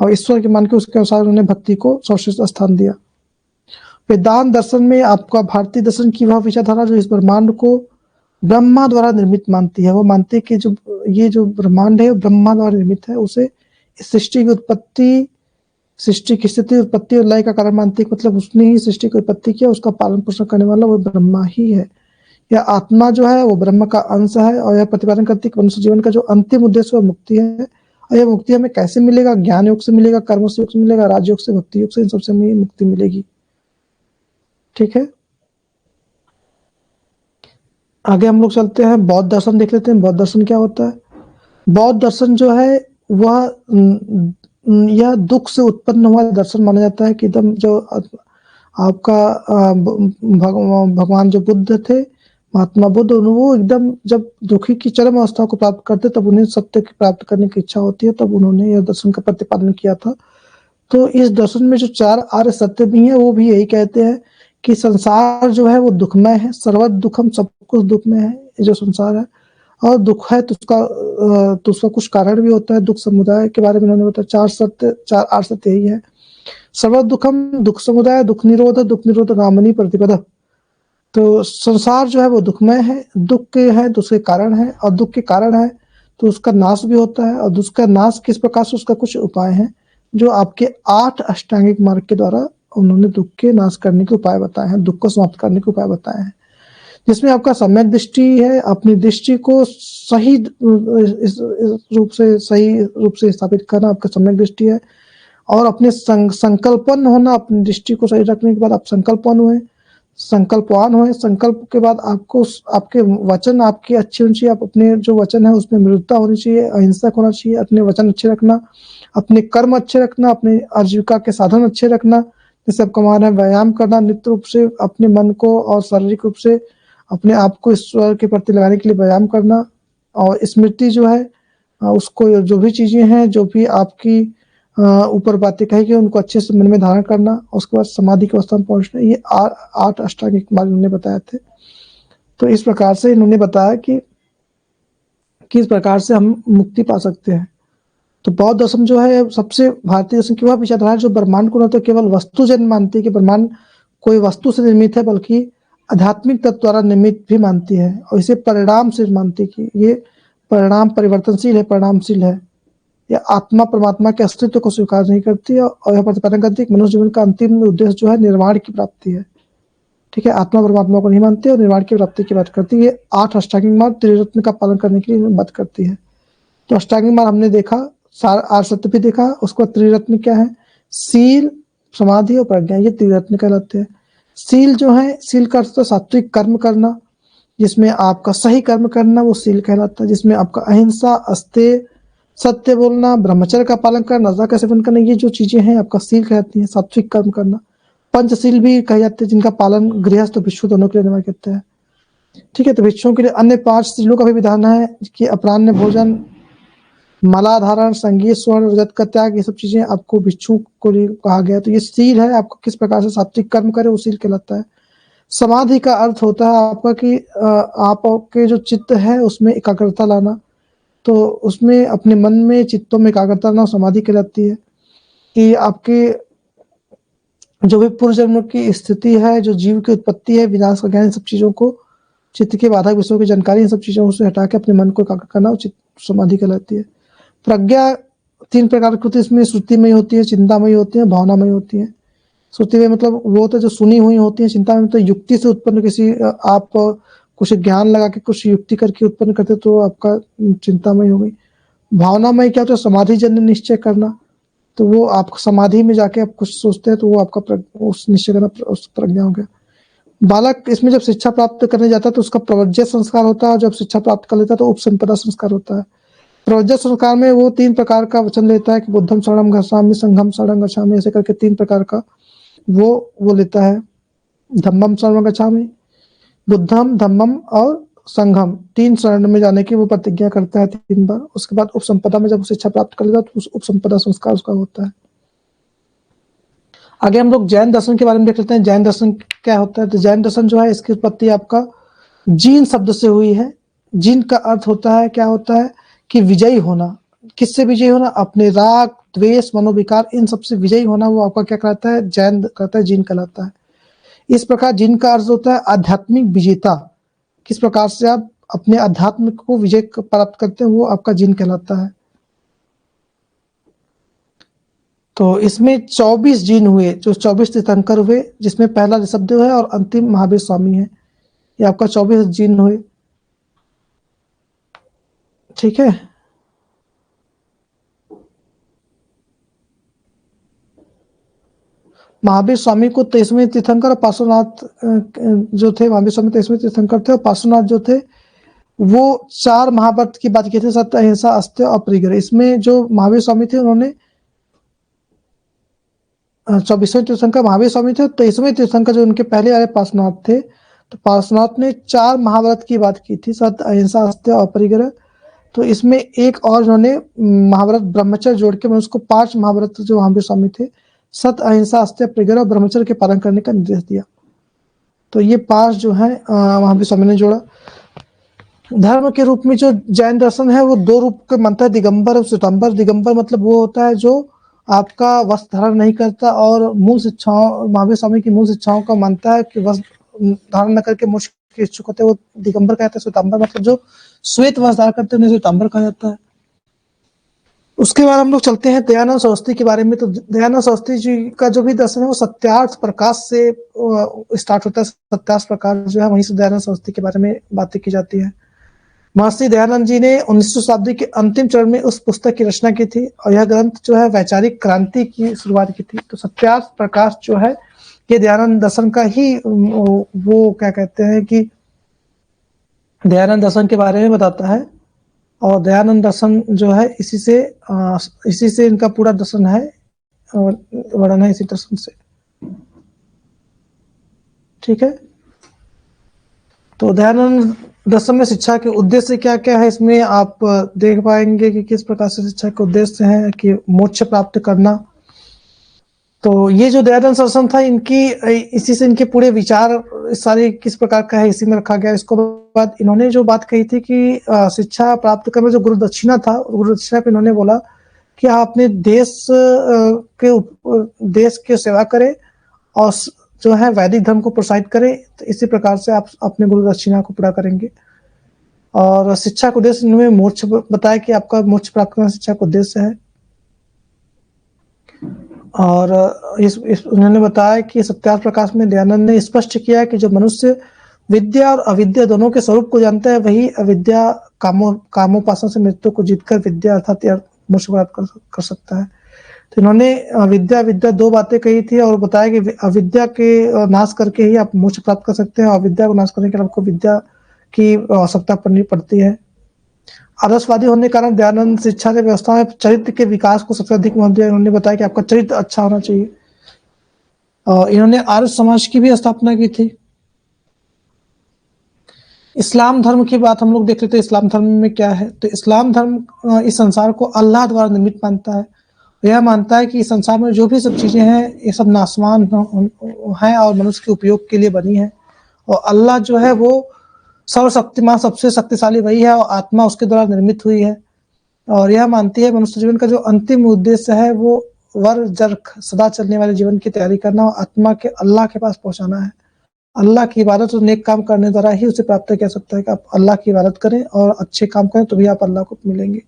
और ईश्वर के मान के उसके अनुसार उन्होंने भक्ति को सर्वश्रेष्ठ स्थान दिया। वेदांत दर्शन में आपका भारतीय दर्शन की वह विचारधारा जो इस ब्रह्मांड को ब्रह्मा द्वारा निर्मित मानती है, वो मानती है कि जो ब्रह्मांड है ब्रह्मा द्वारा निर्मित है, उसे सृष्टि की उत्पत्ति, सृष्टि की स्थिति, उत्पत्ति और लय का कारण मानती है। मतलब उसने ही सृष्टि की उत्पत्ति किया, उसका पालन पोषण करने वाला वो ब्रह्मा ही है। यह आत्मा जो है वो ब्रह्म का अंश है और यह प्रतिपादन करती है कि मनुष्य जीवन का जो अंतिम उद्देश्य है मुक्ति है। और यह मुक्ति हमें कैसे मिलेगा? ज्ञान योग से मिलेगा, कर्म से योग से मिलेगा, राजयोग से, भक्ति योग से, इन सबसे हमें मुक्ति मिलेगी। ठीक है, आगे हम लोग चलते हैं, बौद्ध दर्शन देख लेते हैं। बौद्ध दर्शन क्या होता है? बौद्ध दर्शन जो है वह यह दुख से उत्पन्न हुआ दर्शन माना जाता है कि एकदम जो आपका भगवान जो बुद्ध थे, महात्मा बुद्ध, वो एकदम जब दुखी की चरम अवस्था को प्राप्त करते तब उन्हें सत्य की प्राप्त करने की इच्छा होती है, तब उन्होंने यह दर्शन का प्रतिपादन किया था। तो इस दर्शन में जो 4 आर्य सत्य भी है वो भी यही कहते हैं कि संसार जो है वो दुखमय है, सर्वत दुखम, सब कुछ दुख में है ये जो संसार है। और दुख है तो उसका कुछ कारण भी होता है। दुख समुदाय के बारे में उन्होंने बताया 4 आर्य सत्य यही है। सर्वत दुखम, दुख समुदाय, दुख निरोध गामिनी प्रतिपदा। तो संसार जो है वो दुखमय है, दुख के है तो उसके कारण है, और दुख के कारण है तो उसका नाश भी होता है। और उसका नाश किस प्रकार से, उसका कुछ उपाय है जो आपके 8 अष्टांगिक मार्ग के द्वारा उन्होंने दुख के नाश करने के उपाय बताए हैं, दुख को समाप्त करने के उपाय बताए हैं। जिसमें आपका सम्यक दृष्टि है, अपनी दृष्टि को सही रूप से स्थापित करना आपका सम्यक दृष्टि है। और अपने संकल्पन होना, अपनी दृष्टि को सही रखने के बाद आप संकल्पवान हुए। संकल्प के बाद आपको आपके वचन आपकी अच्छी होनी चाहिए, आप अपने जो वचन है उसमें मृदुता होनी चाहिए, अहिंसक होना चाहिए, अपने वचन अच्छे रखना, अपने कर्म अच्छे रखना, अपने आजीविका के साधन अच्छे रखना, जैसे आपका मान है व्यायाम करना, नित्य रूप से अपने मन को और शारीरिक रूप से अपने आप को ईश्वर के प्रति लगाने के लिए व्यायाम करना। और स्मृति जो है उसको, जो भी चीजें हैं, जो भी आपकी ऊपर बातें कही गई उनको अच्छे से मन में धारण करना, और उसके बाद समाधि की अवस्था में पहुंचना। ये 8 अष्टांगिक मार्ग उन्होंने बताए थे। तो इस प्रकार से इन्होंने बताया कि किस प्रकार से हम मुक्ति पा सकते हैं। तो बौद्ध दर्शन जो है सबसे भारतीय दर्शन की वह विचारधारा जो ब्रह्मांड को न तो केवल वस्तुजन्य मानती है कि ब्रह्मांड कोई वस्तु से निर्मित है, बल्कि आध्यात्मिक तत्व द्वारा निर्मित भी मानती है, और इसे परिणाम से मानती है कि ये परिणाम परिवर्तनशील है, परिणामशील है। यह आत्मा परमात्मा के अस्तित्व को स्वीकार नहीं करती है और यह प्रतिपादन करती है कि मनुष्य जीवन का अंतिम उद्देश्य जो है निर्वाण की प्राप्ति है। ठीक है, आत्मा परमात्मा को नहीं मानती और निर्वाण की प्राप्ति की बात करती है। ये 8 अष्टांगिक मार्ग त्रिरत्न का पालन करने के लिए बात करती है। तो अष्टांगिक मार्ग हमने देखा, 8 सत्य भी देखा। उसको त्रिरत्न क्या है? सील, समाधि और प्रज्ञा, ये त्रिरत्न कहलाते हैं। सील जो है, सील का अर्थ सात्विक कर्म करना, जिसमें आपका सही कर्म करना वो सील कहलाता है। जिसमें आपका अहिंसा, अस्तेय, सत्य बोलना, ब्रह्मचर्य का पालन करना, नशा का सेवन करना, ये जो चीजें हैं आपका सील कहलाती हैं, सात्विक कर्म करना। पंचशील भी कहे जाते हैं जिनका पालन गृहस्थ और भिक्षु दोनों के लिए निर्भर करते हैं। ठीक है, तो भिक्षुओं के लिए अन्य 5 शीलों का भी विधान है कि अपराह्न भोजन, मालाधारण, संगीत, स्वर्ण, रजत का त्याग, ये सब चीजें आपको भिक्षु को लिए कहा गया। तो ये सील है, आपको किस प्रकार से सात्विक कर्म करे वो सील कहलाता है। समाधि का अर्थ होता है आपका कि आपके जो चित्त है उसमें एकाग्रता लाना, तो उसमें अपने मन में चित्तों में एकाग्रता लाना समाधि कहलाती है। कि आपके जो भी पूर्व जन्म की स्थिति है, जो जीव की उत्पत्ति है, विनाश का ज्ञान, सब चीजों को, चित्त के बाधक विषयों की जानकारी, इन सब चीजों से हटा के अपने मन को एकाग्र करना समाधि कहलाती है। प्रज्ञा 3 प्रकार की होती है, इसमें श्रुतिमय होती है, चिंतामयी होती है, भावनामयी होती है। श्रुतिमय मतलब वो होता है जो सुनी हुई होती है, चिंतामयी मतलब युक्ति से उत्पन्न, किसी आप कुछ ज्ञान लगा के कुछ युक्ति करके उत्पन्न करते तो आपका चिंतामय हो गई। भावनामय क्या होता है? समाधि जन्य निश्चय करना, तो वो आप समाधि में जाके आप कुछ सोचते हैं तो वो आपका उस निश्चय करना उस प्रज्ञा हो गया। बालक इसमें जब शिक्षा प्राप्त करने जाता है तो उसका प्रवर्ज्य संस्कार होता है, जब शिक्षा प्राप्त कर लेता है तो उपसंपदा संस्कार होता है। प्रवर्ज्य संस्कार में वो 3 प्रकार का वचन लेता है कि बुद्धम शरणम गच्छामि, संघम शरणम गच्छामि, ऐसे करके 3 प्रकार का वो लेता है। धम्मम शरणम गच्छामि, बुद्धम, धम्मम और संघम, 3 शरण में जाने की वो प्रतिज्ञा करता है 3 बार। उसके बाद उपसंपदा में जब शिक्षा प्राप्त कर लेता है तो उस उपसंपदा संस्कार उसका होता है। आगे हम लोग जैन दर्शन के बारे में देख लेते हैं। जैन दर्शन क्या होता है? तो जैन दर्शन जो है इसकी उत्पत्ति आपका जीन शब्द से हुई है। जीन का अर्थ होता है, क्या होता है कि विजयी होना। किससे विजयी होना? अपने राग, द्वेष, मनोविकार, इन सबसे विजयी होना, वो आपका क्या कहलाता है? जैन कहता है, जीन कहलाता है। इस प्रकार जीन का अर्थ होता है आध्यात्मिक विजेता। किस प्रकार से आप अपने अध्यात्म को विजय प्राप्त करते हैं, वो आपका जीन कहलाता है। तो इसमें 24 जीन हुए, जो 24 तीर्थंकर हुए, जिसमें पहला ऋषभदेव है और अंतिम महावीर स्वामी है। ये आपका 24 जीन हुए, ठीक है। महावीर स्वामी को 23वें तीर्थंकर और पार्श्वनाथ जो थे, महावीर स्वामी 23वें तीर्थंकर थे, और पार्श्वनाथ जो थे वो 4 महाव्रत की बात की थी, सत्य, अहिंसा, अस्त्य और परिग्रह। इसमें जो महावीर स्वामी थे उन्होंने 24वें तीर्थंकर महावीर स्वामी थे, और 23वें तीर्थंकर जो उनके पहले आए पार्श्वनाथ थे, तो पार्श्वनाथ ने 4 महाव्रत की बात की थी, सत्य, अहिंसा, अस्त्य और परिग्रह। तो इसमें एक और उन्होंने महाव्रत ब्रह्मचर्य जोड़ के, मैं उसको 5 महाव्रत जो महावीर स्वामी थे, सत्य, अहिंसा, अस्त्य, परिग्रह और ब्रह्मचर्य के पालन करने का निर्देश दिया। तो ये 5 जो है महावीर स्वामी ने जोड़ा। धर्म के रूप में जो जैन दर्शन है वो 2 रूप के मानता है, दिगंबर और श्वेतांबर। दिगंबर मतलब वो होता है जो आपका वस्त्र धारण नहीं करता और मूल शिक्षाओं, महावीर स्वामी की मूल शिक्षाओं का मानता है कि वस्त्र धारण न करके मोक्ष के इच्छुक होते हैं, वो दिगंबर कहते हैं। श्वेतांबर मतलब जो श्वेत वस्त्र धारण करते हैं उन्हें श्वेतांबर कहा जाता है। उसके बाद हम लोग चलते हैं दयानंद सरस्वती के बारे में। तो दयानंद सरस्वती जी का जो भी दर्शन है वो सत्यार्थ प्रकाश से स्टार्ट होता है। सत्यार्थ प्रकाश जो है वहीं से दयानंद सरस्वती के बारे में बातें की जाती है। महर्षि दयानंद जी ने 19वीं शताब्दी के अंतिम चरण में उस पुस्तक की रचना की थी, और यह ग्रंथ जो है वैचारिक क्रांति की शुरुआत की थी। तो सत्यार्थ प्रकाश जो है ये दयानंद दर्शन का ही वो क्या कहते हैं कि दयानंद दर्शन के बारे में बताता है। और दयानंद दर्शन जो है इसी से इनका पूरा दर्शन है, और वर्णन है इसी दर्शन से, ठीक है। तो दयानंद दर्शन में शिक्षा के उद्देश्य क्या क्या है, इसमें आप देख पाएंगे कि किस प्रकार से शिक्षा के उद्देश्य है कि मोक्ष प्राप्त करना। तो ये जो दयानंद दर्शन था, इनकी इसी से इनके पूरे विचार सारे किस प्रकार का है इसी में रखा गया। इसको बाद इन्होंने जो बात कही थी कि शिक्षा प्राप्त करने में जो गुरु दक्षिणा था, गुरु दक्षिणा पे इन्होंने बोला कि आप अपने देश के सेवा करें और जो है वैदिक धर्म को प्रोत्साहित करें। तो इसी प्रकार से आप अपने गुरु दक्षिणा को पूरा करेंगे। और शिक्षा का उद्देश्य इन्होंने मोक्ष बताया कि आपका मोक्ष प्राप्त करना शिक्षा का उद्देश्य है। और उन्होंने बताया कि सत्यार्थ प्रकाश में दयानंद ने स्पष्ट किया कि जो मनुष्य विद्या और अविद्या दोनों के स्वरूप को जानता है, वही अविद्या कामोपासना से मृत्यु को जीतकर विद्या अर्थात मोक्ष प्राप्त कर सकता है। तो इन्होंने विद्या 2 बातें कही थी और बताया कि अविद्या के नाश करके ही आप मोक्ष प्राप्त कर सकते हैं, और अविद्या को नाश करने के लिए आपको विद्या की आवश्यकता पड़ती है। आदर्शवादी होने के कारण दयानंद शिक्षा के व्यवस्था में चरित्र के विकास को सबसे अधिक महत्व दिया। इन्होंने बताया कि आपका चरित्र अच्छा होना चाहिए। और इन्होंने आर्य समाज की भी स्थापना की थी। इस्लाम धर्म की बात हम लोग देख लेते हैं। इस्लाम धर्म में क्या है, तो इस्लाम धर्म इस संसार को अल्लाह द्वारा निर्मित मानता है। यह मानता है कि इस संसार में जो भी सब चीजें हैं ये सब नासवान हैं और मनुष्य के उपयोग के लिए बनी है, और अल्लाह जो है वो सर्वशक्तिमान, सबसे शक्तिशाली वही है, और आत्मा उसके द्वारा निर्मित हुई है। और यह मानती है मनुष्य जीवन का जो अंतिम उद्देश्य है वो वर जर्ख सदा चलने वाले जीवन की तैयारी करना और आत्मा के अल्लाह के पास पहुंचाना है। अल्लाह की इबादत और नेक काम करने द्वारा ही उसे प्राप्त किया सकता है कि आप अल्लाह की इबादत करें और अच्छे काम करें तो भी आप अल्लाह को मिलेंगे।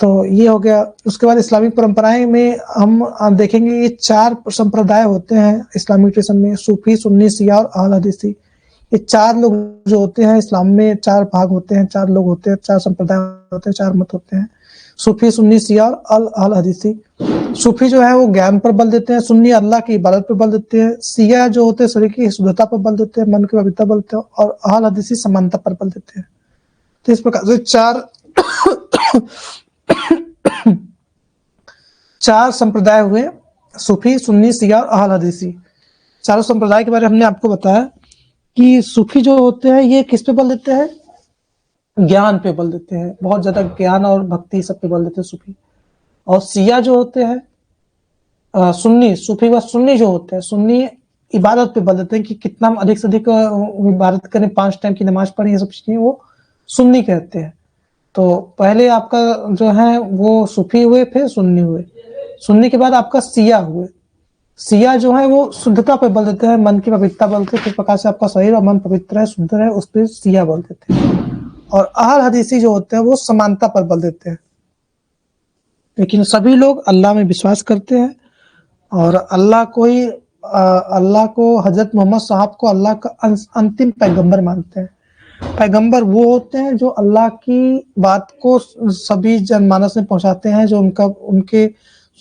तो ये हो गया। उसके बाद इस्लामिक परंपराएं में हम देखेंगे ये 4 संप्रदाय होते हैं इस्लामिक ट्रेडिशन में, सूफी, सुन्नी, शिया और अहल हदीसी। ये 4 लोग जो होते हैं इस्लाम में 4 भाग होते हैं, 4 लोग होते हैं, 4 संप्रदाय होते हैं, 4 मत होते हैं, सूफी, सुन्नी, शिया और अहल हदीसी। सूफी जो है वो ज्ञान पर बल देते हैं, सुन्नी अल्लाह की इबादत पर बल देते हैं, सिया जो होते हैं शरीर की शुद्धता पर बल देते हैं, मन की पवित्रता बल देते हैं, और अहल हदीसी समानता पर बल देते हैं। तो इस प्रकार से चार संप्रदाय हुए, सूफी, सुन्नी, सिया और अहल हदीसी। चारों संप्रदाय के बारे में हमने आपको बताया कि सूफी जो होते हैं ये किस पे बल देते हैं, ज्ञान पे बल देते हैं, बहुत ज्यादा ज्ञान और भक्ति सब पे बल देते हैं सूफी। और सिया जो होते हैं सुन्नी, सूफी व सुन्नी जो होते हैं, सुन्नी इबादत पे बल देते हैं कि कितना अधिक से अधिक इबादत करें, 5 टाइम की नमाज पढ़ें, ये सब चीजें वो सुन्नी कहते हैं। तो पहले आपका जो है वो सूफी हुए, फिर सुन्नी हुए, सुन्नी के बाद आपका सिया हुए। सिया जो है वो शुद्धता पे बल देते हैं, मन की पवित्रता बल देते हैं, किस प्रकार से आपका शरीर और मन पवित्र है, शुद्ध है, उस पर सिया बल देते हैं। और अहल हदीसी जो होते हैं वो समानता पर बल देते हैं। लेकिन सभी लोग अल्लाह में विश्वास करते हैं और अल्लाह को ही अल्लाह को, हजरत मोहम्मद साहब को अल्लाह का अंतिम पैगंबर मानते हैं। पैगंबर वो होते हैं जो अल्लाह की बात को सभी जनमानस में पहुंचाते हैं, जो उनका उनके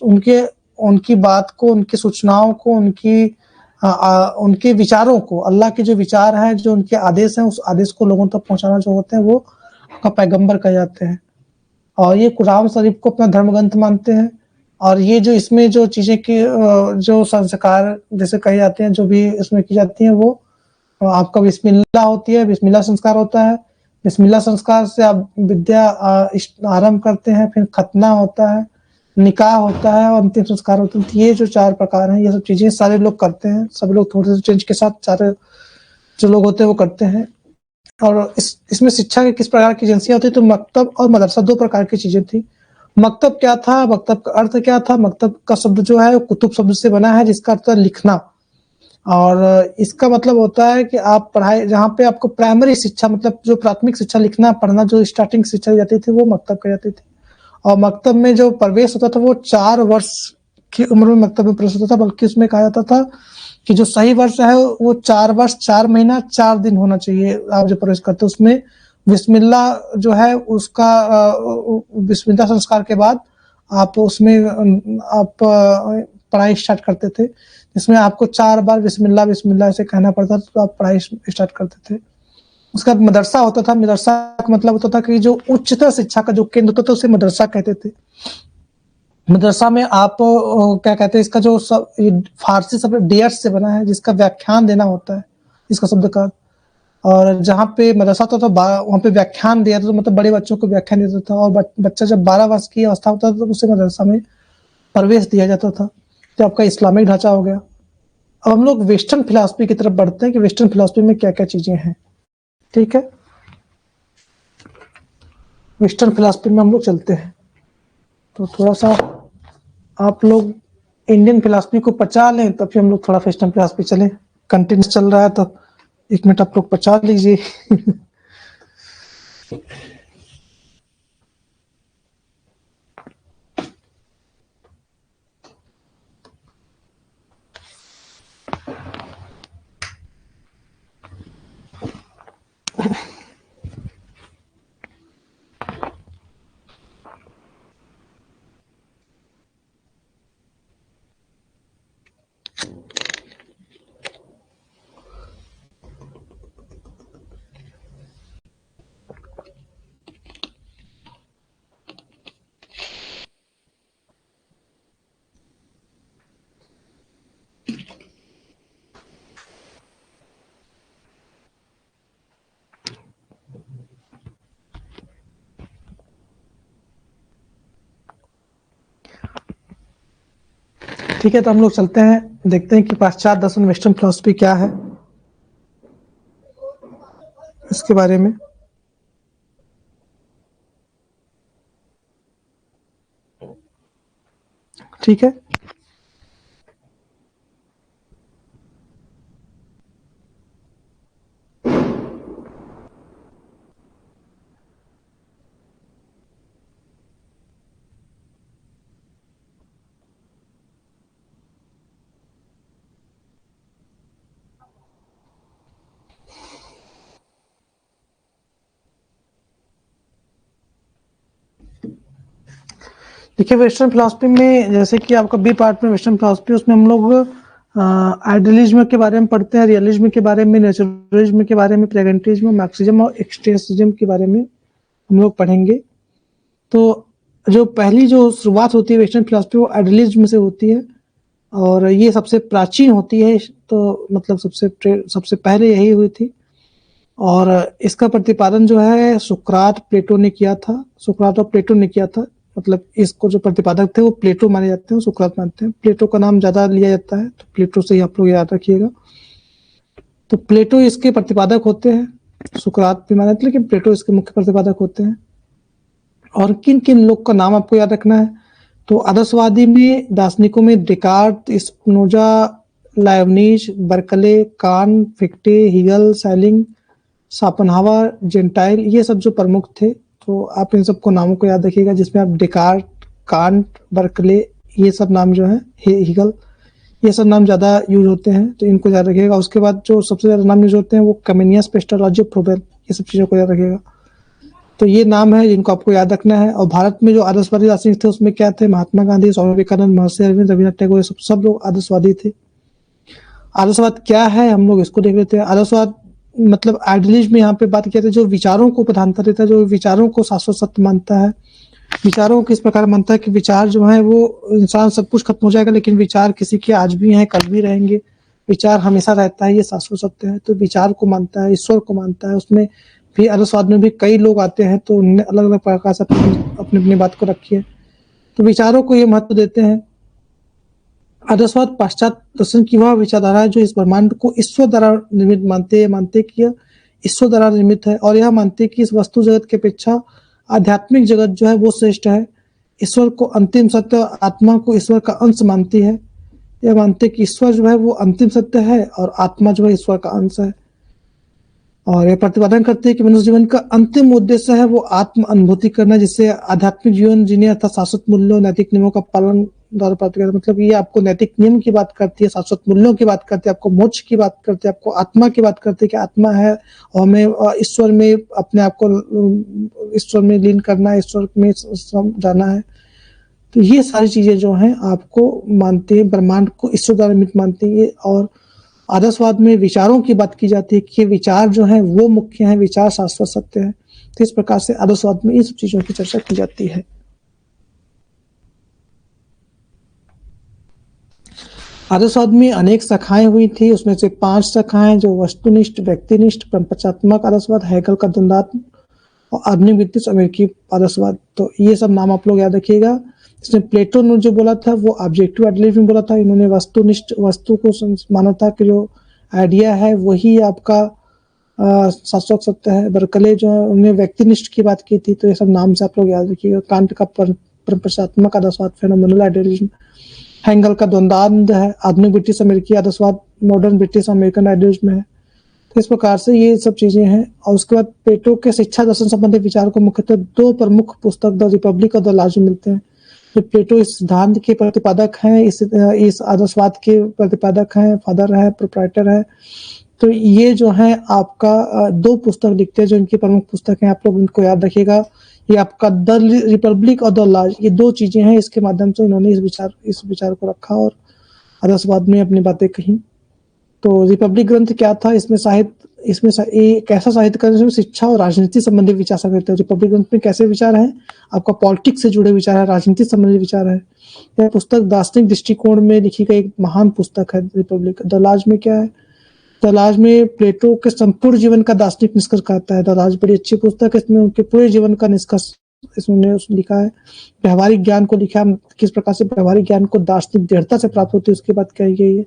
उनके उनकी बात को, उनकी सूचनाओं को, उनके विचारों को, अल्लाह के जो विचार हैं, जो उनके आदेश हैं, उस आदेश को लोगों तक पहुंचाना जो होते हैं वो का पैगंबर कहे जाते हैं। और ये कुरान शरीफ को अपना धर्म ग्रंथ मानते हैं। और ये जो इसमें जो चीजें की जो संस्कार जैसे कहे जाते हैं, जो भी इसमें की जाती हैं, वो आपका बिस्मिल्लाह होती है, बिस्मिल्लाह संस्कार होता है। बिस्मिल्लाह संस्कार से आप विद्या आरंभ करते हैं, फिर खतना होता है, निकाह होता है और अंतिम संस्कार होते हैं। ये जो 4 प्रकार हैं, ये सब चीजें सारे लोग करते हैं, सब लोग थोड़े से चेंज के साथ सारे जो लोग होते हैं वो करते हैं। और इसमें शिक्षा की किस प्रकार की एजेंसियां होती, तो मकतब और मदरसा 2 प्रकार की चीजें थी। मकतब क्या था, मकतब का अर्थ क्या था, मकतब का शब्द जो है कुतुब शब्द से बना है, जिसका अर्थ है लिखना। और इसका मतलब होता है कि आप पढ़ाई, जहाँ पे आपको प्राइमरी शिक्षा, मतलब जो प्राथमिक शिक्षा, लिखना पढ़ना, जो स्टार्टिंग शिक्षा दी जाती थी, वो मकतब कही जाती थी। और मकतब में जो प्रवेश होता था वो 4 वर्ष की उम्र में मकतब में प्रवेश होता था, बल्कि उसमें कहा जाता था कि जो सही वर्ष है वो 4 वर्ष 4 महीना 4 दिन होना चाहिए। आप जो प्रवेश करते उसमें बिस्मिल्लाह जो है उसका बिस्मिल्लाह संस्कार के बाद आप उसमें आप पढ़ाई स्टार्ट करते थे, जिसमें आपको 4 बार बिस्मिल्लाह बिस्मिल्लाह ऐसे कहना पड़ता था, तो आप पढ़ाई स्टार्ट करते थे। उसका मदरसा होता था, मदरसा का मतलब होता था कि जो उच्चतर शिक्षा का जो केंद्र होता था उसे मदरसा कहते थे। मदरसा में आप क्या कहते हैं, इसका जो फारसी शब्द डियर्स से बना है, जिसका व्याख्यान देना होता है, इसका शब्द का। और जहाँ पे मदरसा होता था वहाँ पे व्याख्यान दिया था, तो मतलब बड़े बच्चों को व्याख्यान देता था। और बच्चा जब 12 वर्ष की अवस्था होता था तो उसे मदरसा में प्रवेश दिया जाता था। तो आपका इस्लामिक ढांचा हो गया। अब हम लोग वेस्टर्न फिलॉसफी की तरफ बढ़ते हैं कि वेस्टर्न फिलॉसफी में क्या क्या चीजें हैं। ठीक है, वेस्टर्न फिलॉसफी में हम लोग चलते हैं। तो थोड़ा सा आप लोग इंडियन फिलॉसफी को पचा लें, तब फिर हम लोग थोड़ा वेस्टर्न फिलॉसफी चलें। कंटिन्यूस चल रहा है तो 1 मिनट आप लोग पचा लीजिए। ठीक है, तो हम लोग चलते हैं, देखते हैं कि पाश्चात्य दर्शन वेस्टर्न फिलॉसफी क्या है, इसके बारे में। ठीक है, देखिए वेस्टर्न फिलॉसफी में जैसे कि आपका बी पार्ट में वेस्टर्न फिलॉसफी, उसमें हम लोग आइडियलिज्म के बारे में पढ़ते हैं, रियलिज्म के बारे में, नेचुरलिज्म के बारे में, प्रेगेंटिज्म, मार्क्सिज्म और एक्सटेंसिज्म के बारे में हम लोग पढ़ेंगे। तो जो पहली जो शुरुआत होती है वेस्टर्न फिलॉसफी वो आइडियलिज्म से होती है और ये सबसे प्राचीन होती है, तो मतलब सबसे पहले यही हुई थी। और इसका प्रतिपादन जो है सुकरात प्लेटो ने किया था, सुकरात और प्लेटो ने किया था। मतलब इसको जो प्रतिपादक थे वो प्लेटो माने जाते हैं, सुकरात मानते हैं। प्लेटो का नाम ज्यादा लिया जाता है तो प्लेटो से ही आप लोग याद रखिएगा। तो प्लेटो इसके प्रतिपादक होते हैं, सुकरात भी माने जाते हैं, लेकिन प्लेटो इसके मुख्य प्रतिपादक होते हैं। और किन किन लोग का नाम आपको याद रखना है, तो आदर्शवादी में दार्शनिकों में Descartes, Spinoza, Leibniz, Berkeley, Kant, Fichte, Hegel, Schelling, Schopenhauer, Gentile, ये सब जो प्रमुख थे। तो आप इन सबको नामों को याद रखिएगा, जिसमें आप डेकार्ट, कांट, बर्कले, ये सब नाम जो है, हीगल, ये सब नाम ज़्यादा यूज होते हैं, तो इनको याद रखिएगा। उसके बाद जो सबसे ज़्यादा नाम यूज होते हैं वो कमेनियस, पेस्टोलॉजी, फ्रोबेल, ये सब चीज़ों को याद रखिएगा। तो ये नाम है जिनको आपको याद रखना है। और भारत में जो आदर्शवादी दार्शनिक थे उसमें क्या थे, महात्मा गांधी, स्वामी विवेकानंद, महर्षि अरविंद, रविन्द्रनाथ टैगोर, सब लोग आदर्शवादी थे। आदर्शवाद क्या है हम लोग इसको देख लेते हैं। आदर्शवाद मतलब आइडियलिज्म में यहाँ पे बात किया था, जो विचारों को प्रधानता देता है, जो विचारों को शाश्वत सत्य मानता है। विचारों को इस प्रकार मानता है कि विचार जो है वो इंसान सब कुछ खत्म हो जाएगा, लेकिन विचार किसी के आज भी हैं, कल भी रहेंगे, विचार हमेशा रहता है, ये शाश्वत सत्य है। तो विचार को मानता है, ईश्वर को मानता है। उसमें भी आदर्शवाद में भी कई लोग आते हैं, तो उन्होंने अलग अलग प्रकार से अपनी अपनी बात को रखी है। तो विचारों को ये महत्व देते हैं। आदर्शवाद पाश्चात्य दर्शन की वह विचारधारा है जो इस ब्रह्मांड को ईश्वर द्वारा निर्मित मानते कि यह ईश्वर द्वारा निर्मित है, और यह मानते कि इस वस्तु जगत की अपेक्षा आध्यात्मिक जगत जो है वो श्रेष्ठ है। ईश्वर को अंतिम सत्य और आत्मा को ईश्वर का अंश मानती है। यह मानते कि ईश्वर जो है वो अंतिम सत्य है और आत्मा जो है ईश्वर का अंश है। और यह प्रतिपादन करते हैं कि मनुष्य जीवन का अंतिम उद्देश्य है वो आत्म अनुभूति करना, जिससे आध्यात्मिक जीवन जीने अर्थात शाश्वत मूल्यों, नैतिक नियमों का पालन द्वारा प्राप्त करना। मतलब ये आपको नैतिक नियम की बात करती है, शाश्वत मूल्यों की बात करती है, आपको मोक्ष की बात करती है, आपको आत्मा की बात करती है कि आत्मा है और हमें ईश्वर में अपने आप को ईश्वर में लीन करना है, ईश्वर में जाना है। तो ये सारी चीजें जो हैं आपको मानते हैं, ब्रह्मांड को ईश्वर द्वारा निर्मित मानती है। और आदर्शवाद में विचारों की बात की जाती है कि विचार जो है वो मुख्य है, विचार शाश्वत सत्य है। तो इस प्रकार से आदर्शवाद में इन सब चीजों की चर्चा की जाती है। आदर्शवाद में अनेक शाखाएं हुई थी, उसमें से 5 शाखाएं जो वस्तुनिष्ठ, व्यक्तिनिष्ठ, परंपरात्मक आदर्शवाद, हैगल का द्वंद्वात्म और आधुनिक ब्रिटिश अमेरिकी आदर्शवाद। तो ये सब नाम आप लोग याद रखिएगा। इसमें प्लेटो ने जो बोला था वो ऑब्जेक्टिव आइडियलिज्म बोला था। इन्होंने वस्तुनिष्ठ, वस्तु को माना था कि जो आइडिया है वही आपका शाश्वत सत्य है। बर्कले जो है उन्होंने व्यक्तिनिष्ठ की बात की थी। तो ये सब नाम से आप लोग याद रखिएगा। कांट का परंपरात्मक आदर्शवाद, फेनोमेनल आइडियलिज्म। हैगल का द्वंद्वांध है, आधुनिक ब्रिटिश अमेरिकी आदर्शवाद, मॉडर्न ब्रिटिश अमेरिकन आइडियलिज्म है। तो इस प्रकार से ये सब चीजें हैं। और उसके बाद प्लेटो के शिक्षा दर्शन संबंधी विचार को मुख्यतः 2 प्रमुख पुस्तक, द रिपब्लिक और द लॉज में मिलते हैं। जो प्लेटो इस सिद्धांत के प्रतिपादक हैं, इस आदर्शवाद के प्रतिपादक हैं, फादर है, प्रोप्राइटर है। तो ये जो है आपका 2 पुस्तक लिखते हैं जो इनकी प्रमुख पुस्तक हैं। आप लोग इनको याद रखिएगा। ये आपका द रिपब्लिक और द लॉज, ये 2 चीजें हैं। इसके माध्यम से इन्होंने इस विचार को रखा और आदर्शवाद में अपनी बातें कही। तो रिपब्लिक ग्रंथ क्या था, इसमें एक ऐसा साहित्य का जिसमें शिक्षा और राजनीति संबंधी विचार संग्रहित है। रिपब्लिक ग्रंथ में कैसे विचार है, आपका पॉलिटिक्स से जुड़े विचार है, राजनीति संबंधी विचार है। यह पुस्तक दार्शनिक दृष्टिकोण में लिखी गई एक महान पुस्तक है रिपब्लिक। द लॉज में क्या है, द लॉज में प्लेटो के संपूर्ण जीवन का दार्शनिक निष्कर्ष कहता है। द लॉज बड़ी अच्छी पुस्तक है, इसमें उनके पूरे जीवन का निष्कर्ष इसमें लिखा है। व्यवहारिक ज्ञान को लिखा, किस प्रकार से व्यवहारिक ज्ञान को दार्शनिक दृढ़ता से प्राप्त होती है उसकी बात कही गई है।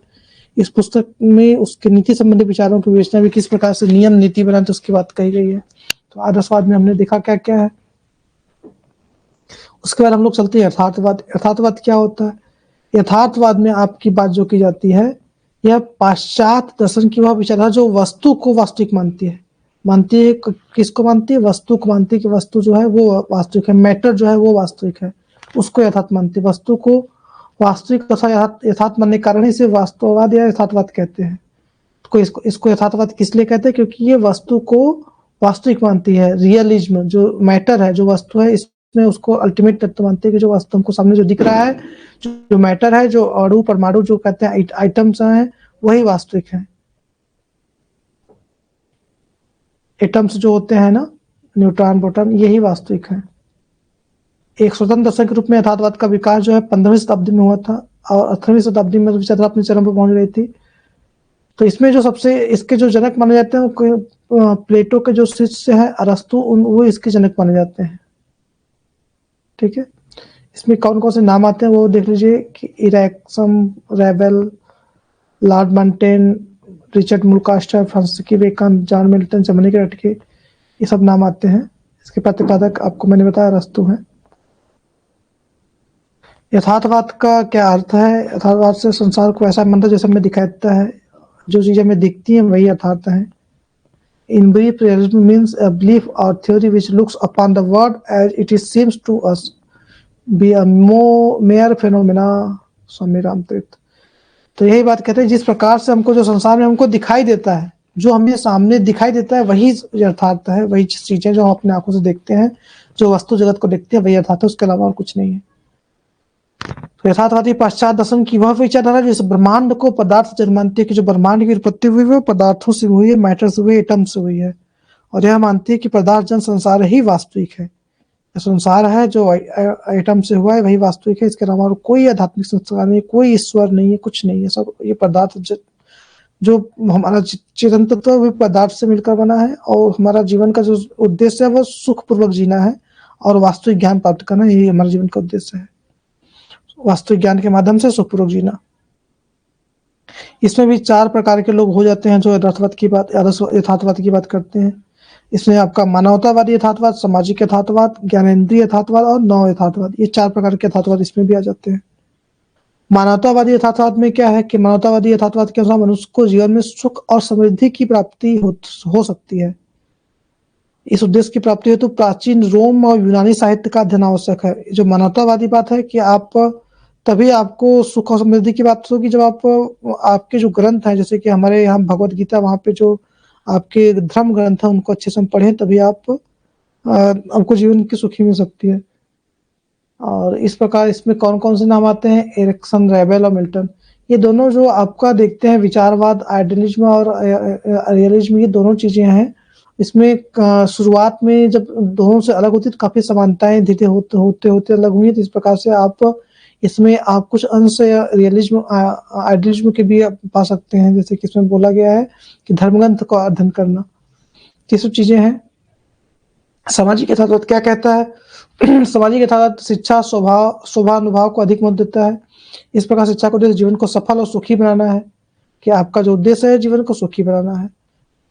इस पुस्तक में उसके नीति संबंधी विचारों की विवेचना भी, किस प्रकार से नियम नीति बनाते उसकी बात कही गई है। तो आदर्शवाद में हमने देखा क्या क्या है। उसके बाद हम लोग चलते हैं यथार्थवाद। यथार्थवाद क्या होता है, यथार्थवाद में आपकी बात जो की जाती है यह पाश्चात्य दर्शन की वह विचारधारा जो वस्तु को वास्तविक मानती है। किसको मानती है, वस्तु को मानती है कि वस्तु जो है वो वास्तविक है, मैटर जो है वो वास्तविक है, उसको यथार्थ मानती है। वस्तु को वास्तविक तथा यथार्थ मानने के कारण इसे वास्तववाद या यथार्थवाद कहते हैं। तो इसको यथार्थवाद किस लिए कहते हैं, क्योंकि ये वस्तु को वास्तविक मानती है। रियलिज्म जो मैटर है, जो वस्तु है, में उसको अल्टीमेट तत्व मानते हैं कि जो वास्तव हमको सामने जो दिख रहा है, जो मैटर है, जो अणु परमाणु जो कहते हैं आइटम्स हैं, वही वास्तविक है। एटम्स जो होते हैं ना, न्यूट्रॉन प्रोटॉन, यही वास्तविक है। एक स्वतंत्र दर्शन के रूप में यथार्थवाद का विकास जो है 15वीं शताब्दी में हुआ था और 18वीं शताब्दी में विचारधारा अपने चरम पर पहुंच गई थी। तो इसमें जो सबसे इसके जो जनक माने जाते हैं, प्लेटो के जो शिष्य है अरस्तु, वो इसके जनक माने जाते हैं। ठीक है, इसमें कौन कौन से नाम आते हैं वो देख लीजिए कि Erasmus, Rabelais, Lord Montaigne, Richard Mulcaster, Francis Bacon, John Milton, Germany के रटके, ये सब नाम आते हैं। इसके प्रतिपादक आपको मैंने बताया अरस्तु है। यथार्थवाद का क्या अर्थ है? यथार्थवाद से संसार को ऐसा मानता जैसा हमें दिखाई देता है, जो चीजें हमें दिखती हैं वही यथार्थ है। In brief, realism means a belief or theory which looks upon the world as it is seems to us be a mere phenomena. स्वामी रामतीर्थ। तो यही बात कहते हैं, जिस प्रकार से हमको जो संसार में हमको दिखाई देता है, जो हमें सामने दिखाई देता है वही यथार्थ है, वही चीजें जो हम अपने आंखों से देखते हैं, जो वस्तु जगत को देखते हैं वही यथार्थ है, उसके अलावा और कुछ नहीं है। तो यथार्थवादी पाश्चात्य दर्शन की वह विचारधारा जिस ब्रह्मांड को पदार्थ से मानती है कि जो ब्रह्मांड की उत्पत्ति हुई है पदार्थों से हुई है, मैटर से हुई है, एटम से हुई है, और यह मानती है कि पदार्थ जन संसार ही वास्तविक है। संसार है जो एटम से हुआ है वही वास्तविक है, इसके अलावा कोई आध्यात्मिक संस्कार नहीं, कोई ईश्वर नहीं है, कुछ नहीं है, सब ये पदार्थ जो हमारा चेतन तत्व भी पदार्थ से मिलकर बना है, और हमारा जीवन का जो उद्देश्य है वो सुखपूर्वक जीना है और वास्तविक ज्ञान प्राप्त करना, यही हमारे जीवन का उद्देश्य है, वास्तविक ज्ञान के माध्यम से सुखपूर्वक जीना। इसमें भी 4 प्रकार के लोग हो जाते हैं जो यथार्थवाद की बात करते हैं। इसमें आपका मानवतावादी यथार्थवाद, सामाजिक यथार्थवाद, ज्ञानेंद्रिय यथार्थवाद और नव यथार्थवाद, ये 4 प्रकार के यथार्थवाद इसमें भी आ जाते हैं। मानवतावादी यथार्थवाद में क्या है कि मानवतावादी यथार्थवाद के अनुसार मनुष्य को जीवन में सुख और समृद्धि की प्राप्ति हो सकती है। इस उद्देश्य की प्राप्ति हेतु प्राचीन रोम और यूनानी साहित्य का अध्ययन आवश्यक है। जो मानवतावादी बात है कि आप तभी आपको सुख और समृद्धि की बात होगी जब आपके जो ग्रंथ हैं, जैसे कि हमारे यहाँ भगवत गीता, वहाँ पे जो आपके धर्म ग्रंथ है उनको अच्छे से पढ़ें, तभी आपको जीवन की सुखी मिल सकती है। और इस प्रकार इसमें कौन कौन से नाम आते हैं? एरिक्सन, रेबेल और मिल्टन, ये दोनों जो आपका देखते हैं विचारवाद, आइडियलिज्म और रियलिज्म, ये दोनों चीजें हैं। इसमें शुरुआत में जब दोनों से अलग होती तो काफी समानताएं धीरे होते अलग हुई, तो इस प्रकार से इसमें आप कुछ अंश रियलिज्म, आइडियलिज्म के भी पा सकते हैं। जैसे कि इसमें बोला गया है कि धर्मग्रंथ का अध्ययन करना, ये सब चीजें हैं। सामाजिक यथार्थवाद क्या कहता है? सामाजिक यथार्थवाद शिक्षा स्वभानुभाव को अधिक महत्व देता है। इस प्रकार शिक्षा को उद्देश्य जीवन को सफल और सुखी बनाना है, कि आपका जो उद्देश्य है जीवन को सुखी बनाना है।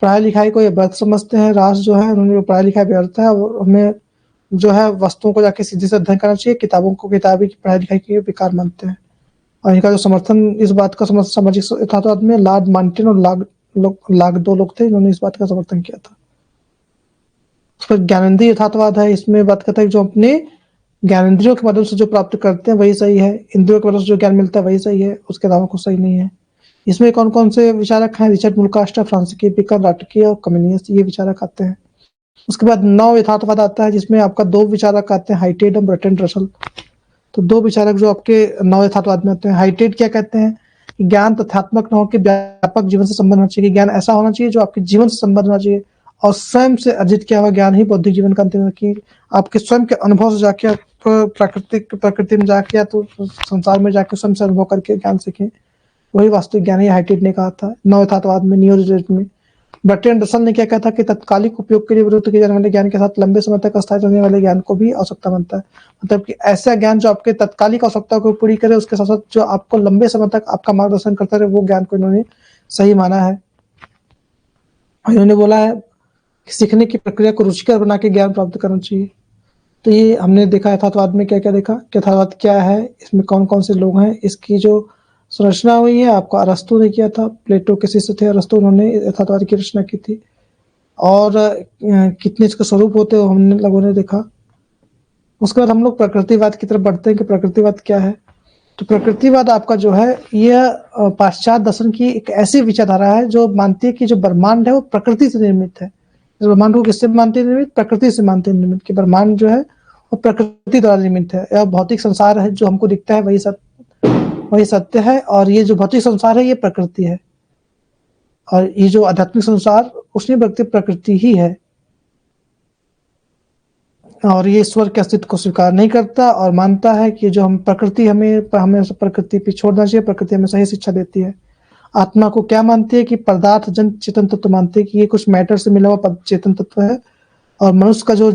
पढ़ाई लिखाई को ये व्यर्थ समझते हैं, राष्ट्र जो है उन्होंने पढ़ाई लिखाई व्यर्थ है, और हमें जो है वस्तुओं को जाके सीधे से अध्ययन करना चाहिए, किताबों को किताबी की पढ़ाई लिखाई के बेकार मानते हैं। और इनका जो समर्थन इस बात का सामाजिक यथार्थवाद में लॉर्ड मॉन्टेन और लाग 2 लोग थे, इन्होंने इस बात का समर्थन किया था। उसका ज्ञानेंद्रिय यथार्थवाद है, इसमें बात करता है जो अपने ज्ञानेंद्रियों के माध्यम से जो प्राप्त करते हैं वही सही है, इंद्रियों के माध्यम से जो ज्ञान मिलता है वही सही है, उसके अलावा कुछ सही नहीं है। इसमें कौन कौन से विचारक हैं? रिचर्ड मुलकास्टर, फ्रांसिस बेकन, रटके और कम्युनिस्ट, ये विचारक आते हैं। उसके बाद नव यथार्थवाद आता है, जिसमें आपका 2 विचारक आते हैं, हाइटेड और बर्ट्रैंड रसल। तो 2 विचारक जो आपके नव यथार्थवाद में आते हैं। हाइटेड क्या कहते हैं? ज्ञान तथ्यात्मक न हो के व्यापक जीवन से संबंध होना चाहिए। ज्ञान ऐसा होना चाहिए जो आपके जीवन से संबंध होना चाहिए, और स्वयं से अर्जित किया हुआ ज्ञान ही बौद्धिक जीवन का अंतिम है, कि आपके स्वयं के अनुभव से जाके प्रकृति में जाके या तो संसार में जाके स्वयं से अनुभव करके ज्ञान सीखें, वही वास्तविक ज्ञान ही हाइटेड ने कहा था नव यथार्थवाद में, न्यू रिलेटिविज्म में। बर्ट्रैंड रसल ने क्या कहा था कि तत्कालिक उपयोग के लिए विरुद्ध किए जाने वाले ज्ञान के साथ लंबे समय तक अस्थायी रहने वाले ज्ञान को भी आवश्यकता मानता है। मतलब कि ऐसा ज्ञान जो आपके तत्कालिक आवश्यकता को पूरी करे, उसके साथ साथ जो आपको लंबे समय तक आपका मार्गदर्शन करता रहे, वो ज्ञान को इन्होंने सही माना है। इन्होंने बोला है कि सीखने की प्रक्रिया को रुचिकर बना के ज्ञान प्राप्त करना चाहिए। तो ये हमने देखा यथार्थवाद में क्या क्या देखा, यथार्थवाद क्या है, इसमें कौन कौन से लोग हैं, इसकी जो संरचना हुई है आपको अरस्तु ने किया था, प्लेटो के शिष्य थे अरस्तु, उन्होंने यथार्थवाद की रचना की थी। और कितने इसके स्वरूप होते हैं हमने लोगों ने देखा। उसके बाद हम लोग प्रकृतिवाद की तरफ बढ़ते हैं कि प्रकृतिवाद क्या है। तो प्रकृतिवाद आपका जो है यह पाश्चात्य दर्शन की एक ऐसी विचारधारा है जो मानती है कि जो ब्रह्मांड है वो प्रकृति से निर्मित है। ब्रह्मांड को किससे मानते हैं निर्मित? प्रकृति से मानते हैं निर्मित, कि ब्रह्मांड जो है वो प्रकृति द्वारा निर्मित है। यह भौतिक संसार है, जो हमको दिखता है वही सत्य है, और ये जो भौतिक संसार है ये प्रकृति है, और ये जो आध्यात्मिक संसार उसमें व्यक्ति प्रकृति ही है, और ये ईश्वर के अस्तित्व को स्वीकार नहीं करता और मानता है कि जो हम प्रकृति हमें प्रकृति पे छोड़ना चाहिए, प्रकृति हमें सही शिक्षा देती है। आत्मा को क्या मानती है कि पदार्थ जन चेतन तत्व मानते हैं कि ये कुछ मैटर से मिला हुआ चेतन तत्व है, और मनुष्य का जो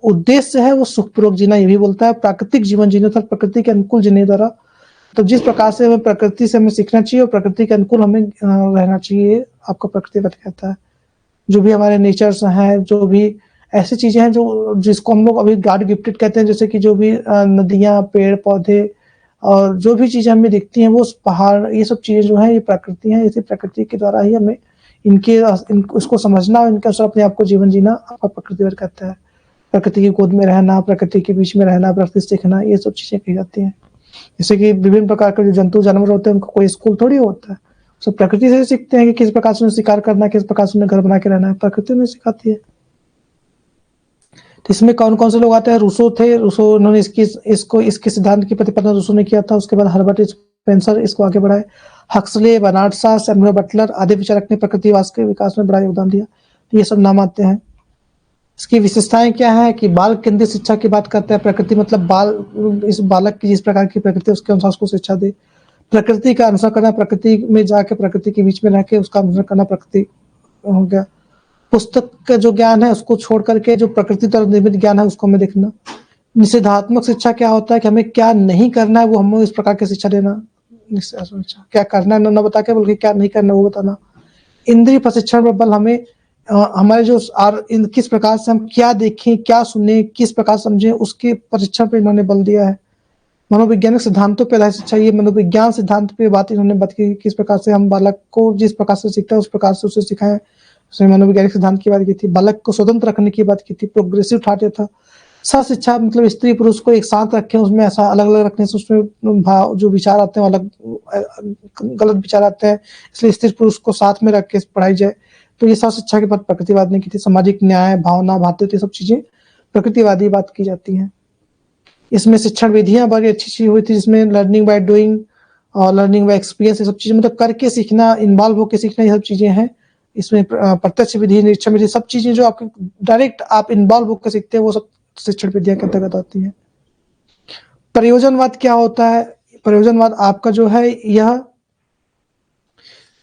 उद्देश्य है वो सुखपूर्वक जीना, ये भी बोलता है प्राकृतिक जीवन जीने तथा प्रकृति के अनुकूल जीने द्वारा। तो जिस प्रकार से हमें प्रकृति से हमें सीखना चाहिए और प्रकृति के अनुकूल हमें रहना चाहिए, आपका प्रकृतिवाद कहता है। जो भी हमारे नेचर्स हैं, जो भी ऐसी चीजें हैं जो जिसको हम लोग अभी गॉड गिफ्टेड कहते हैं, जैसे कि जो भी नदियां, पेड़ पौधे और जो भी चीजें हमें दिखती हैं, वो पहाड़, ये सब चीजें जो है ये प्रकृति हैं। इसी प्रकृति के द्वारा ही हमें उसको समझना और इनके अनुसार अपने आप को जीवन जीना आपका प्रकृतिवाद कहता है। प्रकृति की गोद में रहना, प्रकृति के बीच में रहना, प्रकृति सीखना, ये सब चीजें कही जाती हैं। जैसे कि विभिन्न प्रकार के जो जंतु जानवर होते हैं, उनको कोई स्कूल थोड़ी होता है, सब प्रकृति से सीखते हैं कि किस प्रकार से उन्हें शिकार करना है, किस प्रकार से उन्हें घर बना के रहना है, प्रकृति उन्हें सिखाती है। तो इसमें कौन कौन से लोग आते हैं? रूसो थे, रूसो उन्होंने इसके सिद्धांत की प्रतिपादन रूसो ने किया था। उसके बाद हर्बर्ट स्पेंसर इसको आगे बढ़ाए, Huxley, Bernard Shaw, Samuel Butler आदि विचारक ने प्रकृतिवाद के विकास में बड़ा योगदान दिया। तो ये सब नाम आते हैं। इसकी विशेषताएं क्या है कि बाल केंद्रित शिक्षा की बात करते हैं। प्रकृति मतलब इस बालक की जिस प्रकार की प्रकृति उसके अनुसार उसको शिक्षा दे। प्रकृति का अनुसरण करना, प्रकृति में जाके प्रकृति के बीच में रह के उसका अनुसरण करना प्रकृति हो गया। पुस्तक का जो ज्ञान है उसको छोड़ करके जो प्रकृति द्वारा निर्मित ज्ञान है उसको हमें देखना। निषेधात्मक शिक्षा क्या होता है कि हमें क्या नहीं करना है वो हमें इस प्रकार की शिक्षा देना। क्या करना है न बता के बल्कि क्या नहीं करना वो बताना। इंद्रिय प्रशिक्षण पर बल हमें हमारे जो किस प्रकार से हम क्या देखें, क्या सुने, किस प्रकार समझें, उसके परीक्षण पे इन्होंने बल दिया है। मनोवैज्ञानिक सिद्धांतों पे शिक्षा, ये मनोविज्ञान सिद्धांत पे बात इन्होंने बात की, किस प्रकार से हम बालक को जिस प्रकार से सीखता है उस प्रकार से उसे सिखाएं। उसने मनोवैज्ञानिक सिद्धांत की बात की थी। बालक को स्वतंत्र रखने की बात की थी, प्रोग्रेसिव ठाट था। सह शिक्षा मतलब स्त्री पुरुष को एक साथ रखें, उसमें ऐसा अलग अलग रखने से उसमें भाव जो विचार आते हैं अलग गलत विचार आते हैं, इसलिए स्त्री पुरुष को साथ में रख के पढ़ाई जाए। तो ये सह शिक्षा की बात प्रकृतिवाद ने की थी। सामाजिक न्याय, भावना, भातृत्व, सब चीजें प्रकृतिवादी बात की जाती हैं। इसमें शिक्षण विधियां बड़ी अच्छी हुई थी, जिसमें लर्निंग बाय डूइंग और लर्निंग बाय एक्सपीरियंस, ये सब चीजें मतलब करके सीखना, इन्वॉल्व होकर सीखना, ये सब चीजें हैं। इसमें प्रत्यक्ष विधि, निरीक्षण विधि, सब चीजें जो आपके डायरेक्ट आप इन्वॉल्व होकर सीखते हैं वो सब शिक्षण विधियां के अंतर्गत आती है। प्रयोजनवाद क्या होता है? प्रयोजनवाद आपका जो है यह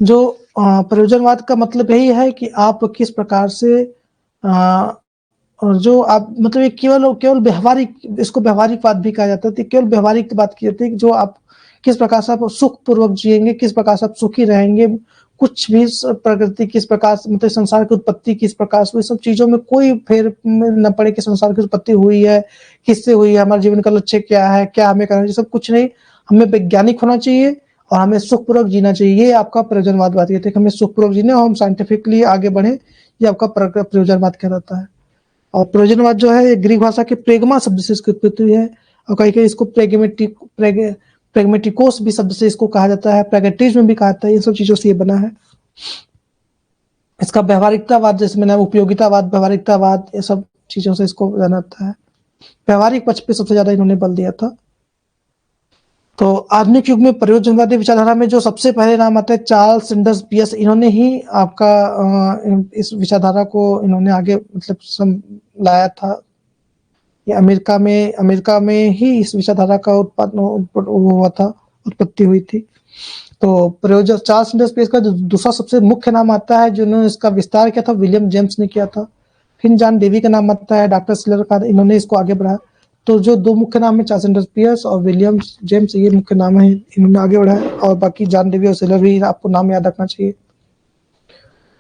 जो प्रयोजनवाद का मतलब यही है कि आप किस प्रकार से और जो आप मतलब ये केवल व्यवहारिक, इसको व्यवहारिकवाद भी कहा जाता है। केवल व्यवहारिक बात की जाती है कि जो आप किस प्रकार से आप सुख पूर्वक जिएंगे, किस प्रकार से आप सुखी रहेंगे, कुछ भी प्रकृति किस प्रकार से मतलब संसार की उत्पत्ति किस प्रकार से, सब चीजों में कोई फेर न पड़े कि संसार की उत्पत्ति हुई है, किससे हुई है, हमारे जीवन का लक्ष्य क्या है, क्या हमें करना चाहिए, सब कुछ नहीं। हमें वैज्ञानिक होना चाहिए और हमें सुखपूर्वक जीना चाहिए। ये आपका प्रयोजनवाद बात कहते हैं कि हमें सुखपूर्वक जीने और हम साइंटिफिकली आगे बढ़े, ये आपका प्रयोजनवाद कहलाता है। और प्रयोजनवाद जो है ग्रीक भाषा के प्रेगमा शब्द से इसकी उत्पत्ति हुई है, और कहीं कहीं इसको प्रेगमेटिकोस भी शब्द से इसको कहा जाता है, प्रैग्मेटिज्म भी कहा जाता है। इन सब चीजों से ये बना है। इसका व्यवहारिकतावाद, जैसे मैंने उपयोगितावाद, व्यवहारिकतावाद, ये सब चीजों से इसको जाना जाता है। व्यवहारिक पक्ष पे सबसे ज्यादा इन्होंने बल दिया था। तो आधुनिक युग में प्रयोजनवादी विचारधारा में जो सबसे पहले नाम आता है चार्ल्स सैंडर्स पियर्स, इन्होंने ही आपका इस विचारधारा को इन्होंने आगे मतलब लाया था। ये अमेरिका में ही इस विचारधारा का उत्पत्ति हुई थी। तो प्रयोजन चार्ल्स सैंडर्स पियर्स का जो दूसरा सबसे मुख्य नाम आता है जिन्होंने इसका विस्तार किया था, विलियम जेम्स ने किया था। फिर जॉन डेवी का नाम आता है, डॉक्टर सिलर का, इन्होंने इसको आगे बढ़ाया। तो जो दो मुख्य नाम है चार्ल्स सैंडर्स पियर्स और विलियम जेम्स, ये मुख्य नाम है, इन्होंने आगे बढ़ाया। और बाकी जॉन डेवी और सिलर भी आपको नाम याद रखना चाहिए।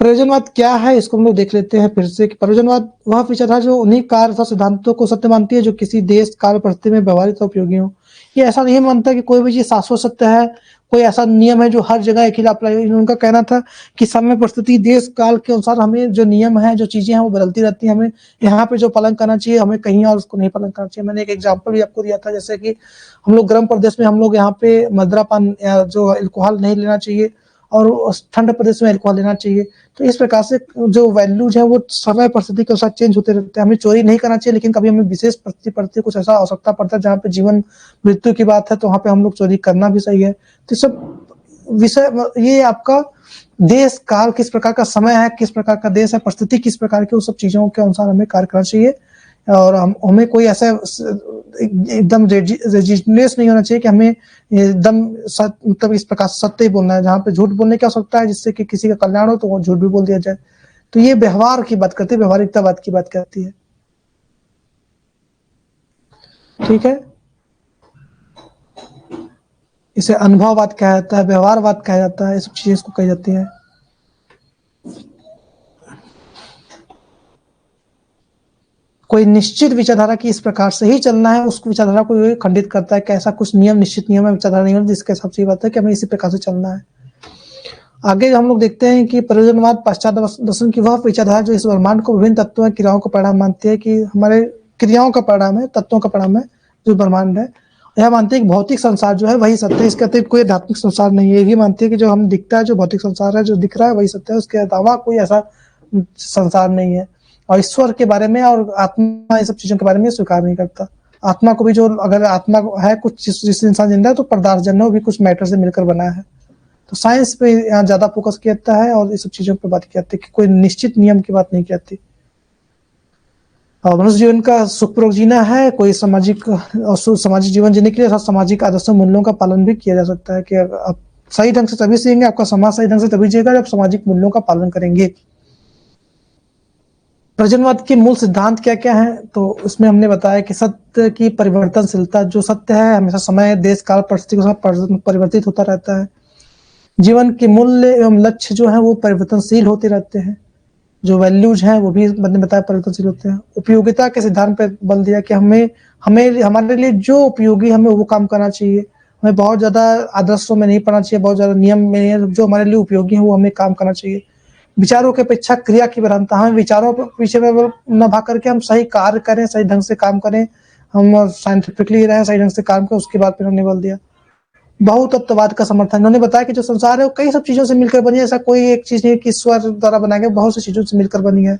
प्रयोजनवाद क्या है इसको हम लोग देख लेते हैं फिर से। प्रयोजनवाद वह विचारधारा जो उन्हीं कार्य अथवा सिद्धांतों को सत्य मानती है जो किसी देश, काल, परिस्थिति में व्यवहारिक और उपयोगी हो। ये ऐसा नहीं मानता कि कोई भी चीज शाश्वत सत्य है, कोई ऐसा नियम है जो हर जगह एक ही अप्लाई। उनका कहना था कि समय, परिस्थिति, देश, काल के अनुसार हमें जो नियम है, जो चीजें हैं वो बदलती रहती है। हमें यहाँ पे जो पालन करना चाहिए, हमें कहीं और उसको नहीं पालन करना चाहिए। मैंने एक एग्जांपल भी आपको दिया था, जैसे कि हम लोग गर्म प्रदेश में हम लोग यहाँ पे मदिरा पान या जो अल्कोहल नहीं लेना चाहिए, और उस ठंड प्रदेश में अल्कोहल लेना चाहिए। तो इस प्रकार से जो वैल्यूज है वो समय परिस्थिति के साथ चेंज होते रहते हैं। हमें चोरी नहीं करना चाहिए, लेकिन कभी हमें विशेष परिस्थिति पड़ती है, कुछ ऐसा आवश्यकता पड़ता है जहाँ पे जीवन मृत्यु की बात है, तो वहाँ पे हम लोग चोरी करना भी सही है। तो सब विषय ये आपका देश काल किस प्रकार का समय है, किस प्रकार का देश है, परिस्थिति किस प्रकार की, उस सब चीजों के अनुसार हमें कार्य करना चाहिए। और हमें कोई ऐसा एकदम रेजिस्टेंस नहीं होना चाहिए कि हमें एकदम मतलब इस प्रकार सत्य ही बोलना है। जहाँ पे झूठ बोलने की आवश्यकता है जिससे कि किसी का कल्याण हो, तो वो झूठ भी बोल दिया जाए। तो ये व्यवहार की बात करती है, व्यवहारिकतावाद की बात करती है। ठीक है, इसे अनुभववाद कहा जाता है, व्यवहारवाद कहा जाता है, ये सब चीजें इसको कही जाती है। कोई निश्चित विचारधारा की इस प्रकार से ही चलना है, उस विचारधारा को खंडित करता है कि ऐसा कुछ नियम, निश्चित नियम है, विचारधारा नहीं होती, जिसके हिसाब से बात है कि हमें इसी प्रकार से चलना है। आगे हम लोग देखते हैं कि प्रयोजनवाद पाश्चात्य दर्शन की वह विचारधारा जो इस ब्रह्मांड को विभिन्न तत्वों या क्रियाओं का परिणाम मानती है, कि हमारे क्रियाओं का परिणाम है, तत्वों का परिणाम है जो ब्रह्मांड है। यह मानती है कि भौतिक संसार जो है वही सत्य है, इसके अतिरिक्त कोई आध्यात्मिक संसार नहीं है। ये मानती है कि जो हम दिखता है, जो भौतिक संसार है, जो दिख रहा है वही सत्य है, उसके अलावा कोई ऐसा संसार नहीं है। और ईश्वर के बारे में और आत्मा, ये सब चीजों के बारे में स्वीकार नहीं करता। आत्मा को भी, जो अगर आत्मा है कुछ, जिस इंसान जिंदा है तो पदार्थ जन्म भी कुछ मैटर से मिलकर बना है। तो साइंस पे यहाँ ज्यादा फोकस किया जाता है और इस सब चीजों पे बात की जाती है कि कोई निश्चित नियम की बात नहीं की जाती। और मनुष्य जीवन का सुखपूर्वक जीना है, कोई सामाजिक जीवन जीने के लिए सामाजिक आदर्शों मूल्यों का पालन भी किया जा सकता है। कि आप सही ढंग से तभी जिएंगे, आपका समाज सही ढंग से तभी जिएगा जब सामाजिक मूल्यों का पालन करेंगे। प्रयोजनवाद के मूल सिद्धांत क्या क्या है, तो उसमें हमने बताया कि सत्य की परिवर्तनशीलता, जो सत्य है हमेशा समय, देश, काल, परिस्थिति के साथ परिवर्तित होता रहता है। जीवन के मूल्य एवं लक्ष्य जो है वो परिवर्तनशील होते रहते हैं। जो वैल्यूज हैं वो भी मैंने बताया परिवर्तनशील होते हैं। उपयोगिता के सिद्धांत पर बल दिया कि हमें हमारे लिए जो उपयोगी, हमें वो काम करना चाहिए। हमें बहुत ज्यादा आदर्शों में नहीं पड़ना चाहिए, बहुत ज्यादा नियम में, जो हमारे लिए उपयोगी है वो हमें काम करना चाहिए। विचारों की अपेक्षा क्रिया की प्रधानता, हमें विचारों पर पीछे न भाग करके हम सही कार्य करें, सही ढंग से काम करें, हम साइंटिफिकली रहें, सही ढंग से काम करें। उसके बाद फिर हमने बोल दिया बहुतत्ववाद का समर्थन। उन्होंने बताया कि जो संसार है वो कई सब चीजों से मिलकर बनी है, ऐसा कोई एक चीज नहीं कि ईश्वर द्वारा बनाया गया, बहुत सी चीजों से मिलकर बनी है।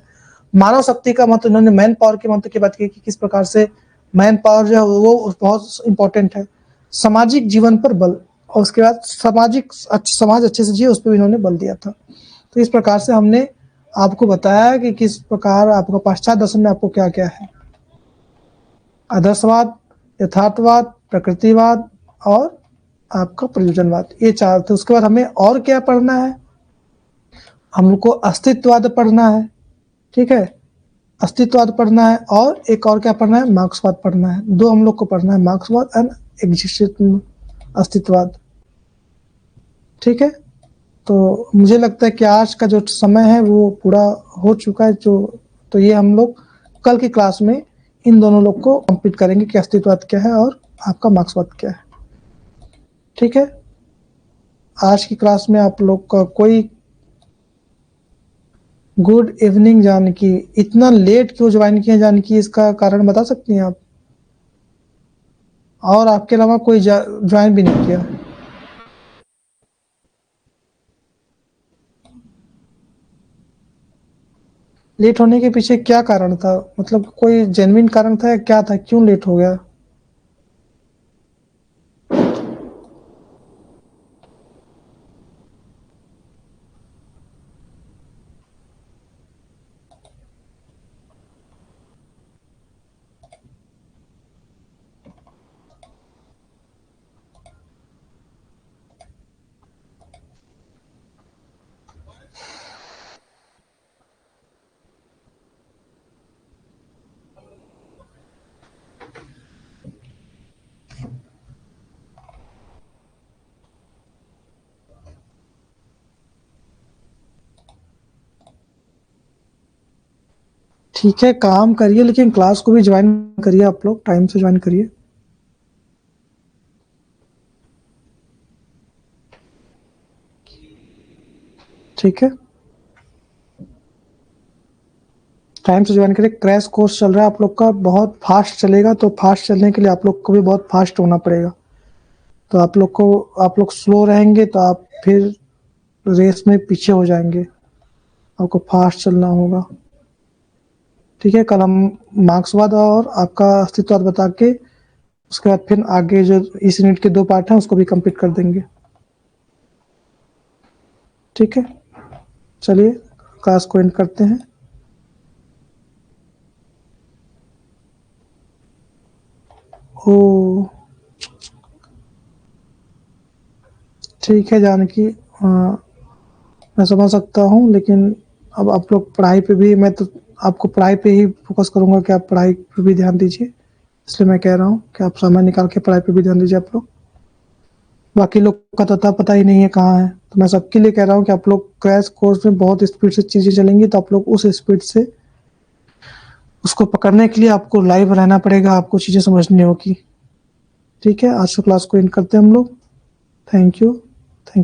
मानव शक्ति का महत्व, उन्होंने मैन पावर के महत्व की बात की कि किस प्रकार से मैन पावर जो है वो बहुत इंपॉर्टेंट है। सामाजिक जीवन पर बल, और उसके बाद समाज अच्छे से जिए, उस पर भी इन्होंने बल दिया था। तो इस प्रकार से हमने आपको बताया कि किस प्रकार आपका पाश्चात्य दर्शन में आपको क्या क्या है। आदर्शवाद, यथार्थवाद, प्रकृतिवाद और आपका प्रयोजनवाद, ये चार थे। उसके बाद हमें और क्या पढ़ना है, हमको अस्तित्ववाद पढ़ना है। ठीक है, अस्तित्ववाद पढ़ना है, और एक और क्या पढ़ना है, मार्क्सवाद पढ़ना है। दो हम लोग को पढ़ना है, मार्क्सवाद एंड एग्जिस्टेंशियल अस्तित्ववाद। ठीक है, तो मुझे लगता है कि आज का जो समय है वो पूरा हो चुका है। तो ये हम लोग कल की क्लास में इन दोनों लोग को कंप्लीट करेंगे कि अस्तित्ववाद क्या है और आपका मार्क्सवाद क्या है। ठीक है, आज की क्लास में आप लोग का कोई गुड इवनिंग जानकी। इतना लेट क्यों ज्वाइन किया जानकी, इसका कारण बता सकती हैं आप? और आपके अलावा कोई ज्वाइन भी नहीं किया? लेट होने के पीछे क्या कारण था, मतलब कोई जेन्युइन कारण था या क्या था, क्यों लेट हो गया? ठीक है, काम करिए, लेकिन क्लास को भी ज्वाइन करिए, आप लोग टाइम से ज्वाइन करिए। ठीक है, टाइम से ज्वाइन करिए। क्रैश कोर्स चल रहा है आप लोग का, बहुत फास्ट चलेगा, तो फास्ट चलने के लिए आप लोग को भी बहुत फास्ट होना पड़ेगा। तो आप लोग स्लो रहेंगे तो आप फिर रेस में पीछे हो जाएंगे, आपको फास्ट चलना होगा। ठीक है, कल हम मार्क्सवाद और आपका अस्तित्ववाद बता के उसके बाद फिर आगे जो इस यूनिट के 2 पार्ट हैं उसको भी कंप्लीट कर देंगे। ठीक है, चलिए क्लास को एंड करते हैं। ओ ठीक है जानकी, मैं समझ सकता हूँ, लेकिन अब आप लोग पढ़ाई पे भी, मैं तो आपको पढ़ाई पे ही फोकस करूँगा कि आप पढ़ाई पे भी ध्यान दीजिए, इसलिए मैं कह रहा हूँ कि आप समय निकाल के पढ़ाई पे भी ध्यान दीजिए आप लोग। बाकी लोग का तो पता ही नहीं है कहाँ है, तो मैं सबके लिए कह रहा हूँ कि आप लोग क्रैश कोर्स में बहुत स्पीड से चीज़ें चलेंगी, तो आप लोग उस स्पीड से उसको पकड़ने के लिए आपको लाइव रहना पड़ेगा, आपको चीज़ें समझनी होगी। ठीक है, आज की क्लास को एंड करते हैं हम लोग। Thank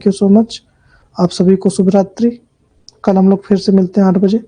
you so much. आप सभी को शुभ रात्रि। कल हम लोग फिर से मिलते हैं 8 बजे।